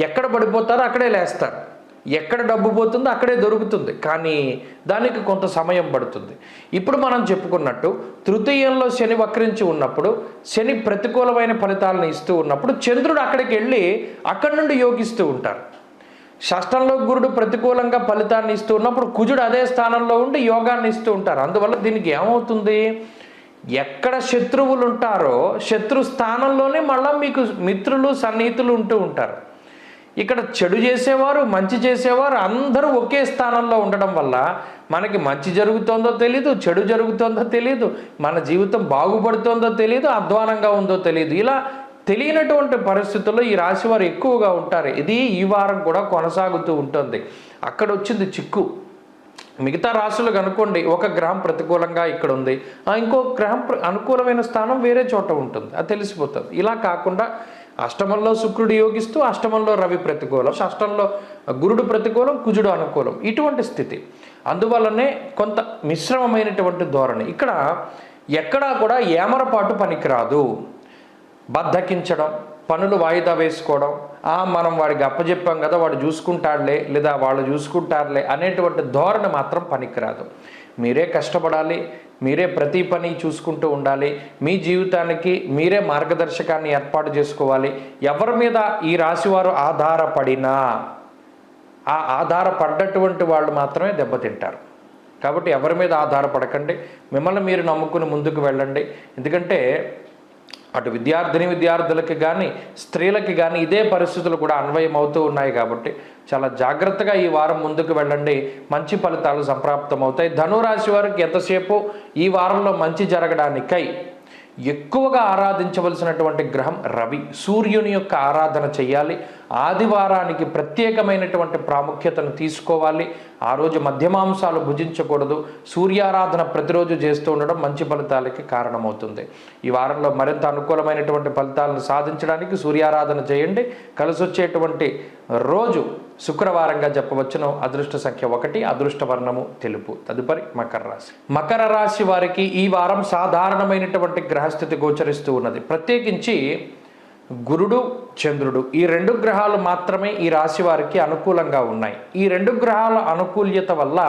ఎక్కడ పడిపోతారో అక్కడే లేస్తారు, ఎక్కడ డబ్బు పోతుందో అక్కడే దొరుకుతుంది, కానీ దానికి కొంత సమయం పడుతుంది. ఇప్పుడు మనం చెప్పుకున్నట్టు తృతీయంలో శని వక్రించి ఉన్నప్పుడు, శని ప్రతికూలమైన ఫలితాలను ఇస్తూ ఉన్నప్పుడు చంద్రుడు అక్కడికి వెళ్ళి అక్కడి నుండి యోగిస్తూ ఉంటారు. షష్ఠంలో గురుడు ప్రతికూలంగా ఫలితాన్ని ఇస్తూ ఉన్నప్పుడు కుజుడు అదే స్థానంలో ఉండి యోగాన్ని ఇస్తూ ఉంటారు. అందువల్ల దీనికి ఏమవుతుంది, ఎక్కడ శత్రువులు ఉంటారో శత్రు స్థానంలోనే మళ్ళీ మీకు మిత్రులు సన్నిహితులు ఉంటూ ఉంటారు. ఇక్కడ చెడు చేసేవారు మంచి చేసేవారు అందరూ ఒకే స్థానంలో ఉండడం వల్ల మనకి మంచి జరుగుతుందో తెలీదు, చెడు జరుగుతుందో తెలీదు, మన జీవితం బాగుపడుతుందో తెలీదు, అధ్వానంగా ఉందో తెలీదు. ఇలా తెలియనటువంటి పరిస్థితుల్లో ఈ రాశి వారు ఎక్కువగా ఉంటారు. ఇది ఈ వారం కూడా కొనసాగుతూ ఉంటుంది. అక్కడ వచ్చింది చిక్కు. మిగతా రాశులకు అనుకోండి ఒక గ్రహం ప్రతికూలంగా ఇక్కడ ఉంది, ఇంకో గ్రహం అనుకూలమైన స్థానం వేరే చోట ఉంటుంది, అది తెలిసిపోతుంది. ఇలా కాకుండా అష్టమంలో శుక్రుడు యోగిస్తూ అష్టమంలో రవి ప్రతికూలం, షష్టంలో గురుడు ప్రతికూలం, కుజుడు అనుకూలం, ఇటువంటి స్థితి. అందువల్లనే కొంత మిశ్రమమైనటువంటి ధోరణి. ఇక్కడ ఎక్కడా కూడా ఏమరపాటు పనికిరాదు. బద్ధకించడం, పనులు వాయిదా వేసుకోవడం, మనం వాడికి అప్పచెప్పాం కదా వాడు చూసుకుంటాడులే లేదా వాళ్ళు చూసుకుంటారులే అనేటువంటి ధోరణి మాత్రం పనికిరాదు. మీరే కష్టపడాలి, మీరే ప్రతి పని చూసుకుంటూ ఉండాలి, మీ జీవితానికి మీరే మార్గదర్శకాన్ని ఏర్పాటు చేసుకోవాలి. ఎవరి మీద ఈ రాశివారు ఆధారపడినా ఆ ఆధారపడ్డటువంటి వాళ్ళు మాత్రమే దెబ్బతింటారు. కాబట్టి ఎవరి మీద ఆధారపడకండి, మిమ్మల్ని మీరు నమ్ముకుని ముందుకు వెళ్ళండి. ఎందుకంటే అటు విద్యార్థులకి కానీ స్త్రీలకి కానీ ఇదే పరిస్థితులు కూడా అన్వయం అవుతూ ఉన్నాయి. కాబట్టి చాలా జాగ్రత్తగా ఈ వారం ముందుకు వెళ్ళండి, మంచి ఫలితాలు సంప్రాప్తమవుతాయి. ధనురాశి వారికి ఎంతసేపు ఈ వారంలో మంచి జరగడానికై ఎక్కువగా ఆరాధించవలసినటువంటి గ్రహం రవి. సూర్యుని యొక్క ఆరాధన చెయ్యాలి. ఆదివారానికి ప్రత్యేకమైనటువంటి ప్రాముఖ్యతను తీసుకోవాలి. ఆ రోజు మధ్యమాంసాలు భుజించకూడదు. సూర్యారాధన ప్రతిరోజు చేస్తూ ఉండడం మంచి ఫలితాలకి కారణమవుతుంది. ఈ వారంలో మరింత అనుకూలమైనటువంటి ఫలితాలను సాధించడానికి సూర్యారాధన చేయండి. కలిసి వచ్చేటువంటి రోజు శుక్రవారంగా చెప్పవచ్చును. అదృష్ట సంఖ్య 1, అదృష్ట వర్ణము తెలుపు. తదుపరి మకర రాశి. మకర రాశి వారికి ఈ వారం సాధారణమైనటువంటి గ్రహస్థితి గోచరిస్తూ ఉన్నది. ప్రత్యేకించి గురుడు, చంద్రుడు ఈ 2 గ్రహాలు మాత్రమే ఈ రాశి వారికి అనుకూలంగా ఉన్నాయి. ఈ 2 గ్రహాల అనుకూల్యత వల్ల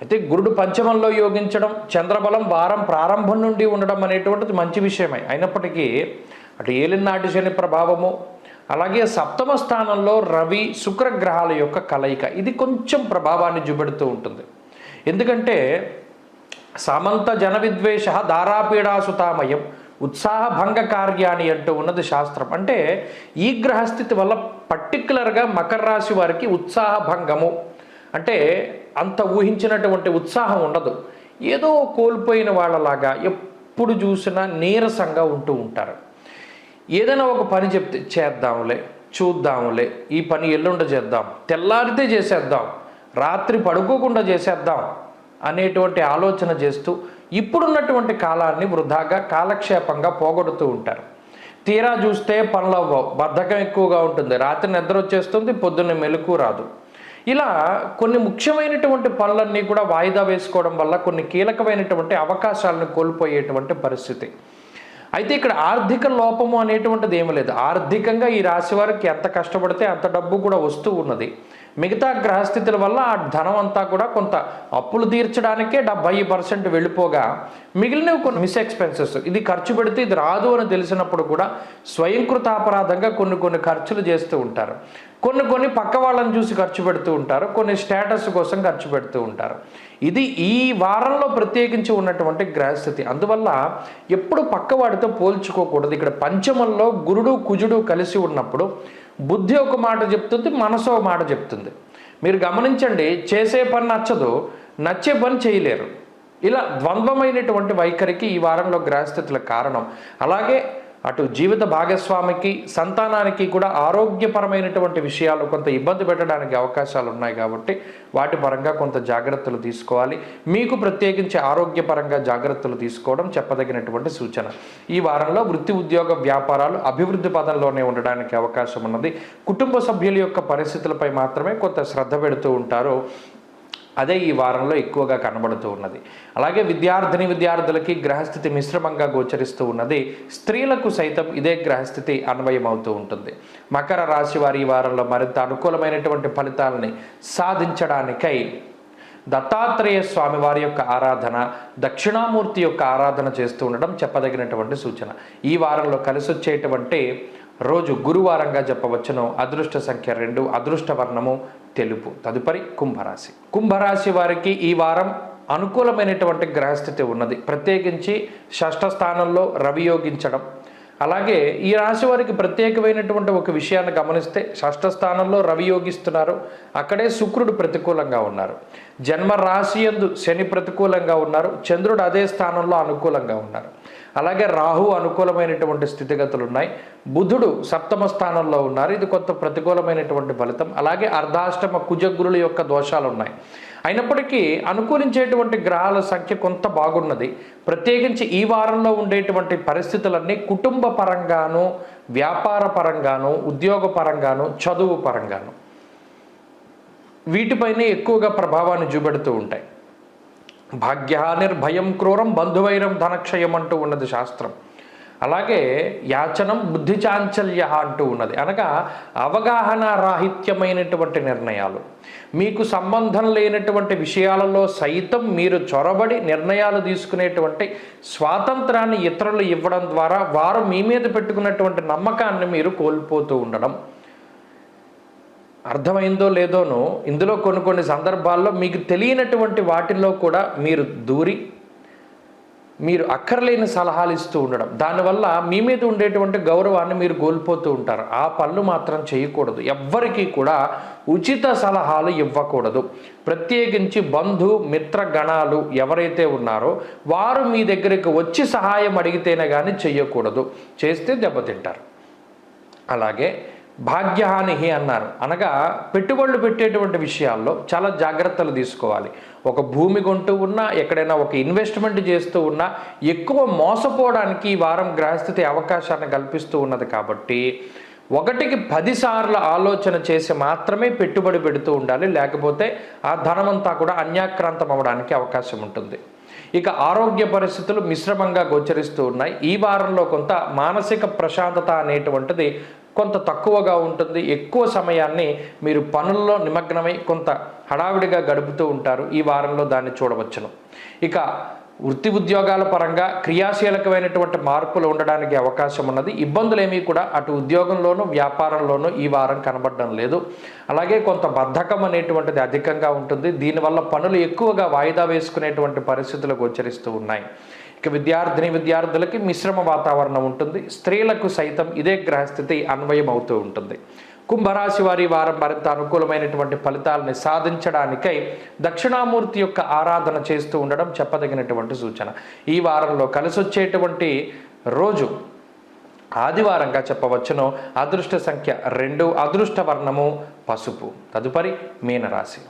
అయితే గురుడు పంచమంలో యోగించడం, చంద్రబలం వారం ప్రారంభం నుండి ఉండడం అనేటువంటిది మంచి విషయమే. అయినప్పటికీ అటు ఏలినాటి శని ప్రభావము, అలాగే సప్తమ స్థానంలో రవి శుక్ర గ్రహాల యొక్క కలయిక ఇది కొంచెం ప్రభావాన్ని చూపెడుతూ ఉంటుంది. ఎందుకంటే సామంత జన విద్వేష దారాపీడాసుతామయం ఉత్సాహభంగ కార్యాన్ని అంటూ ఉన్నది శాస్త్రం. అంటే ఈ గ్రహస్థితి వల్ల పర్టికులర్గా మకర రాశి వారికి ఉత్సాహభంగము అంటే అంత ఊహించినటువంటి ఉత్సాహం ఉండదు. ఏదో కోల్పోయిన వాళ్ళలాగా ఎప్పుడు చూసినా నీరసంగా ఉంటూ ఉంటారు. ఏదైనా ఒక పని చెప్తే చేద్దాంలే, చూద్దాంలే, ఈ పని ఎల్లుండ చేద్దాం, తెల్లారితే చేసేద్దాం, రాత్రి పడుకోకుండా చేసేద్దాం అనేటువంటి ఆలోచన చేస్తూ ఇప్పుడున్నటువంటి కాలాన్ని వృధాగా కాలక్షేపంగా పోగొడుతూ ఉంటారు. తీరా చూస్తే పనులు అవ్వవు, బద్ధకం ఎక్కువగా ఉంటుంది, రాత్రి నిద్ర వచ్చేస్తుంది, పొద్దున్న మెలకు రాదు. ఇలా కొన్ని ముఖ్యమైనటువంటి పనులన్నీ కూడా వాయిదా వేసుకోవడం వల్ల కొన్ని కీలకమైనటువంటి అవకాశాలను కోల్పోయేటువంటి పరిస్థితి. అయితే ఇక్కడ ఆర్థిక లోపము అనేటువంటిది ఏమీ లేదు. ఆర్థికంగా ఈ రాశి వారికి ఎంత కష్టపడితే అంత డబ్బు కూడా వస్తూ ఉన్నది. మిగతా గ్రహస్థితుల వల్ల ఆ ధనం అంతా కూడా కొంత అప్పులు తీర్చడానికే 70% వెళ్ళిపోగా మిగిలినవి కొన్ని మిస్ ఎక్స్పెన్సెస్, ఇది ఖర్చు పెడితే ఇది రాదు అని తెలిసినప్పుడు కూడా స్వయంకృతాపరాధంగా కొన్ని ఖర్చులు చేస్తూ ఉంటారు. కొన్ని పక్క వాళ్ళని చూసి ఖర్చు పెడుతూ ఉంటారు, కొన్ని స్టేటస్ కోసం ఖర్చు పెడుతూ ఉంటారు. ఇది ఈ వారంలో ప్రత్యేకించి ఉన్నటువంటి గ్రహస్థితి. అందువల్ల ఎప్పుడు పక్కవాడితో పోల్చుకోకూడదు. ఇక్కడ పంచమంలో గురుడు కుజుడు కలిసి ఉన్నప్పుడు బుద్ధి ఒక మాట చెప్తుంది, మనసు ఒక మాట చెప్తుంది. మీరు గమనించండి, చేసే పని నచ్చదు, నచ్చే పని చేయలేరు. ఇలా ద్వంద్వమైనటువంటి వైఖరికి ఈ వారంలో గ్రహస్థితుల కారణం. అలాగే అటు జీవిత భాగస్వామికి సంతానానికి కూడా ఆరోగ్యపరమైనటువంటి విషయాలు కొంత ఇబ్బంది పెట్టడానికి అవకాశాలు ఉన్నాయి. కాబట్టి వాటి పరంగా కొంత జాగ్రత్తలు తీసుకోవాలి. మీకు ప్రత్యేకించి ఆరోగ్యపరంగా జాగ్రత్తలు తీసుకోవడం చెప్పదగినటువంటి సూచన. ఈ వారంలో వృత్తి ఉద్యోగ వ్యాపారాలు అభివృద్ధి పదంలోనే ఉండడానికి అవకాశం ఉన్నది. కుటుంబ సభ్యుల యొక్క పరిస్థితులపై మాత్రమే కొంత శ్రద్ధ పెడుతూ ఉంటారు, అదే ఈ వారంలో ఎక్కువగా కనబడుతూ ఉన్నది. అలాగే విద్యార్థులకి గ్రహస్థితి మిశ్రమంగా గోచరిస్తూ ఉన్నది. స్త్రీలకు సైతం ఇదే గ్రహస్థితి అన్వయమవుతూ ఉంటుంది. మకర రాశి వారి ఈ వారంలో మరింత అనుకూలమైనటువంటి ఫలితాలని సాధించడానికై దత్తాత్రేయ స్వామి వారి యొక్క ఆరాధన, దక్షిణామూర్తి యొక్క ఆరాధన చేస్తూ ఉండడం చెప్పదగినటువంటి సూచన. ఈ వారంలో కలిసి వచ్చేటువంటి రోజు గురువారంగా చెప్పవచ్చును. అదృష్ట సంఖ్య 2, అదృష్ట వర్ణము తెలుపు. తదుపరి కుంభరాశి. కుంభరాశి వారికి ఈ వారం అనుకూలమైనటువంటి గ్రహస్థితి ఉన్నది. ప్రత్యేకించి షష్ఠ స్థానంలో రవి యోగించడం. అలాగే ఈ రాశి వారికి ప్రత్యేకమైనటువంటి ఒక విషయాన్ని గమనిస్తే షష్ఠ స్థానంలో రవి యోగిస్తున్నారు, అక్కడే శుక్రుడు ప్రతికూలంగా ఉన్నారు. జన్మ రాశి యందు శని ప్రతికూలంగా ఉన్నారు, చంద్రుడు అదే స్థానంలో అనుకూలంగా ఉన్నారు. అలాగే రాహు అనుకూలమైనటువంటి స్థితిగతులు ఉన్నాయి. బుధుడు సప్తమ స్థానంలో ఉన్నారు, ఇది కొంత ప్రతికూలమైనటువంటి ఫలితం. అలాగే అర్ధాష్టమ కుజగురుల యొక్క దోషాలు ఉన్నాయి. అయినప్పటికీ అనుకూలించేటువంటి గ్రహాల సంఖ్య కొంత బాగున్నది. ప్రత్యేకించి ఈ వారంలో ఉండేటువంటి పరిస్థితులన్నీ కుటుంబ పరంగాను, వ్యాపార పరంగాను, ఉద్యోగ పరంగాను, చదువు పరంగాను వీటిపైనే ఎక్కువగా ప్రభావాన్ని చూపెడుతూ ఉంటాయి. భాగ్యహానిర్భయం క్రూరం బంధువైరం ధనక్షయం అంటూ ఉన్నది శాస్త్రం. అలాగే యాచనం బుద్ధి చాంచల్య అంటూ ఉన్నది. అనగా అవగాహన రాహిత్యమైనటువంటి నిర్ణయాలు, మీకు సంబంధం లేనటువంటి విషయాలలో సైతం మీరు చొరబడి నిర్ణయాలు తీసుకునేటువంటి స్వాతంత్రాన్ని ఇతరులు ఇవ్వడం ద్వారా వారు మీ మీద పెట్టుకున్నటువంటి నమ్మకాన్ని మీరు కోల్పోతూ ఉండడం. అర్థమైందో లేదోనో ఇందులో కొన్ని సందర్భాల్లో మీకు తెలియనటువంటి వాటిల్లో కూడా మీరు దూరి మీరు అక్కర్లేని సలహాలు ఇస్తూ ఉండడం, దానివల్ల మీ మీద ఉండేటువంటి గౌరవాన్ని మీరు కోల్పోతూ ఉంటారు. ఆ పనులు మాత్రం చేయకూడదు. ఎవ్వరికీ కూడా ఉచిత సలహాలు ఇవ్వకూడదు. ప్రత్యేకించి బంధు మిత్ర గణాలు ఎవరైతే ఉన్నారో వారు మీ దగ్గరికి వచ్చి సహాయం అడిగితేనే కానీ చెయ్యకూడదు. చేస్తే దెబ్బతింటారు. అలాగే భాగ్యహాని అన్నారు. అనగా పెట్టుబడులు పెట్టేటువంటి విషయాల్లో చాలా జాగ్రత్తలు తీసుకోవాలి. ఒక భూమి కొంటూ ఉన్నా, ఎక్కడైనా ఒక ఇన్వెస్ట్మెంట్ చేస్తూ ఉన్నా ఎక్కువ మోసపోవడానికి ఈ వారం గ్రహస్థితి అవకాశాన్ని కల్పిస్తూ ఉన్నది. కాబట్టి 1కి 10 సార్లు ఆలోచన చేసి మాత్రమే పెట్టుబడి పెడుతూ ఉండాలి. లేకపోతే ఆ ధనమంతా కూడా అన్యాక్రాంతం అవ్వడానికి అవకాశం ఉంటుంది. ఇక ఆరోగ్య పరిస్థితులు మిశ్రమంగా గోచరిస్తూ ఉన్నాయి. ఈ వారంలో కొంత మానసిక ప్రశాంతత అనేటువంటిది కొంత తక్కువగా ఉంటుంది. ఎక్కువ సమయాన్ని మీరు పనుల్లో నిమగ్నమై కొంత హడావిడిగా గడుపుతూ ఉంటారు. ఈ వారంలో దాన్ని చూడవచ్చును. ఇక వృత్తి ఉద్యోగాల పరంగా క్రియాశీలకమైనటువంటి మార్పులు ఉండడానికి అవకాశం ఉన్నది. ఇబ్బందులేమీ కూడా అటు ఉద్యోగంలోనూ వ్యాపారంలోనూ ఈ వారం కనబడడం లేదు. అలాగే కొంత బద్ధకం అనేటువంటిది అధికంగా ఉంటుంది. దీనివల్ల పనులు ఎక్కువగా వాయిదా వేసుకునేటువంటి పరిస్థితులు గోచరిస్తూ ఉన్నాయి. ఇక విద్యార్థులకి మిశ్రమ వాతావరణం ఉంటుంది. స్త్రీలకు సైతం ఇదే గ్రహస్థితి అన్వయం అవుతూ ఉంటుంది. కుంభరాశి వారి వారం మరింత అనుకూలమైనటువంటి ఫలితాలని సాధించడానికై దక్షిణామూర్తి యొక్క ఆరాధన చేస్తూ ఉండడం చెప్పదగినటువంటి సూచన. ఈ వారంలో కలిసొచ్చేటువంటి రోజు ఆదివారంగా చెప్పవచ్చును. అదృష్ట సంఖ్య 2, అదృష్ట వర్ణము పసుపు. తదుపరి మీనరాశి.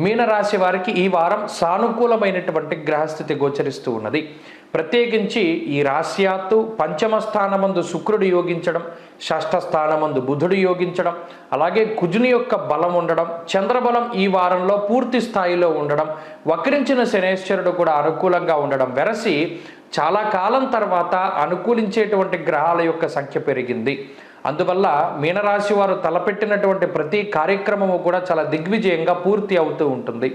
మీనరాశి వారికి ఈ వారం సానుకూలమైనటువంటి గ్రహస్థితి గోచరిస్తూ ఉన్నది. ప్రత్యేకించి ఈ రాశ్యాత్తు పంచమ స్థానమందు శుక్రుడు యోగించడం, షష్ఠ స్థానమందు బుధుడు యోగించడం, అలాగే కుజుని యొక్క బలం ఉండడం, చంద్రబలం ఈ వారంలో పూర్తి స్థాయిలో ఉండడం, వక్రించిన శనేశ్వరుడు కూడా అనుకూలంగా ఉండడం వెరసి చాలా కాలం తర్వాత అనుకూలించేటువంటి గ్రహాల యొక్క సంఖ్య పెరిగింది. అందువల్ల మీనరాశి వారు తలపెట్టినటువంటి ప్రతి కార్యక్రమము కూడా చాలా దిగ్విజయంగా పూర్తి అవుతూ ఉంటుంది.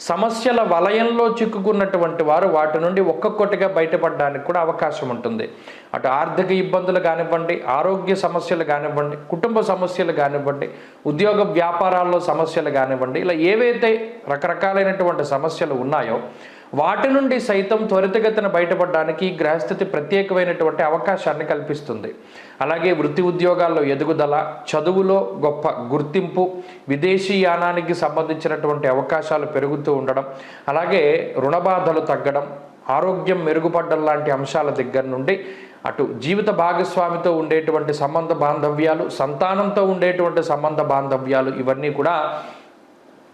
సమస్యల వలయంలో చిక్కుకున్నటువంటి వారు వాటి నుండి ఒక్కొక్కటిగా బయటపడడానికి కూడా అవకాశం ఉంటుంది. అటు ఆర్థిక ఇబ్బందులు కానివ్వండి, ఆరోగ్య సమస్యలు కానివ్వండి, కుటుంబ సమస్యలు కానివ్వండి, ఉద్యోగ వ్యాపారాల్లో సమస్యలు కానివ్వండి, ఇలా ఏవైతే రకరకాలైనటువంటి సమస్యలు ఉన్నాయో వాటి నుండి సైతం త్వరితగతిన బయటపడడానికి గ్రహస్థితి ప్రత్యేకమైనటువంటి అవకాశాన్ని కల్పిస్తుంది. అలాగే వృత్తి ఉద్యోగాల్లో ఎదుగుదల, చదువులో గొప్ప గుర్తింపు, విదేశీయానానికి సంబంధించినటువంటి అవకాశాలు పెరుగుతూ ఉండడం, అలాగే రుణబాధలు తగ్గడం, ఆరోగ్యం మెరుగుపడడం లాంటి అంశాల దగ్గర నుండి అటు జీవిత భాగస్వామితో ఉండేటువంటి సంబంధ బాంధవ్యాలు, సంతానంతో ఉండేటువంటి సంబంధ బాంధవ్యాలు ఇవన్నీ కూడా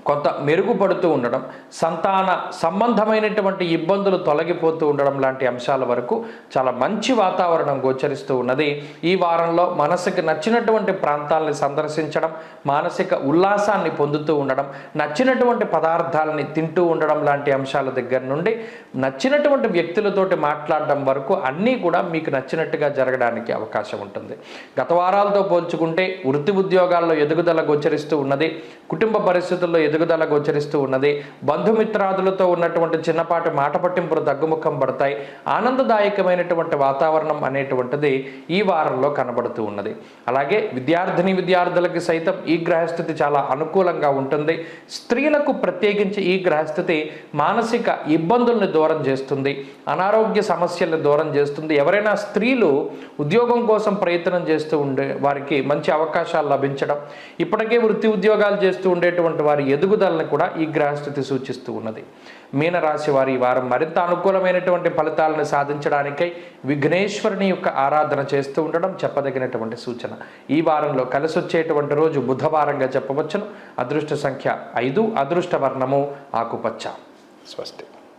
కొంత మెరుగుపడుతూ ఉండడం, సంతాన సంబంధమైనటువంటి ఇబ్బందులు తొలగిపోతూ ఉండడం లాంటి అంశాల వరకు చాలా మంచి వాతావరణం గోచరిస్తూ ఉన్నది. ఈ వారంలో మనసుకి నచ్చినటువంటి ప్రాంతాలని సందర్శించడం, మానసిక ఉల్లాసాన్ని పొందుతూ ఉండడం, నచ్చినటువంటి పదార్థాలని తింటూ ఉండడం లాంటి అంశాల దగ్గర నుండి నచ్చినటువంటి వ్యక్తులతోటి మాట్లాడడం వరకు అన్నీ కూడా మీకు నచ్చినట్టుగా జరగడానికి అవకాశం ఉంటుంది. గత వారాలతో పోల్చుకుంటే వృత్తి ఉద్యోగాల్లో ఎదుగుదల గోచరిస్తూ ఉన్నది. కుటుంబ పరిస్థితుల్లో ఎదుగుదల గోచరిస్తూ ఉన్నది. బంధుమిత్రాదులతో ఉన్నటువంటి చిన్నపాటి మాట పట్టింపులు తగ్గుముఖం పడతాయి. ఆనందదాయకమైనటువంటి వాతావరణం అనేటువంటిది ఈ వారంలో కనబడుతూ ఉన్నది. అలాగే విద్యార్థులకి సైతం ఈ గ్రహస్థితి చాలా అనుకూలంగా ఉంటుంది. స్త్రీలకు ప్రత్యేకించి ఈ గ్రహస్థితి మానసిక ఇబ్బందుల్ని దూరం చేస్తుంది, అనారోగ్య సమస్యల్ని దూరం చేస్తుంది. ఎవరైనా స్త్రీలు ఉద్యోగం కోసం ప్రయత్నం చేస్తూ ఉండే వారికి మంచి అవకాశాలు లభించడం, ఇప్పటికే వృత్తి ఉద్యోగాలు చేస్తూ ఉండేటువంటి వారి ఎదుగుదలను కూడా ఈ గ్రహస్థితి సూచిస్తూ ఉన్నది. మీనరాశి వారి ఈ వారం మరింత అనుకూలమైనటువంటి ఫలితాలను సాధించడానికై విఘ్నేశ్వరుని యొక్క ఆరాధన చేస్తూ ఉండడం చెప్పదగినటువంటి సూచన. ఈ వారంలో కలిసి వచ్చేటువంటి రోజు బుధవారంగా చెప్పవచ్చును. అదృష్ట సంఖ్య 5, అదృష్ట వర్ణము ఆకుపచ్చ. స్వస్తి.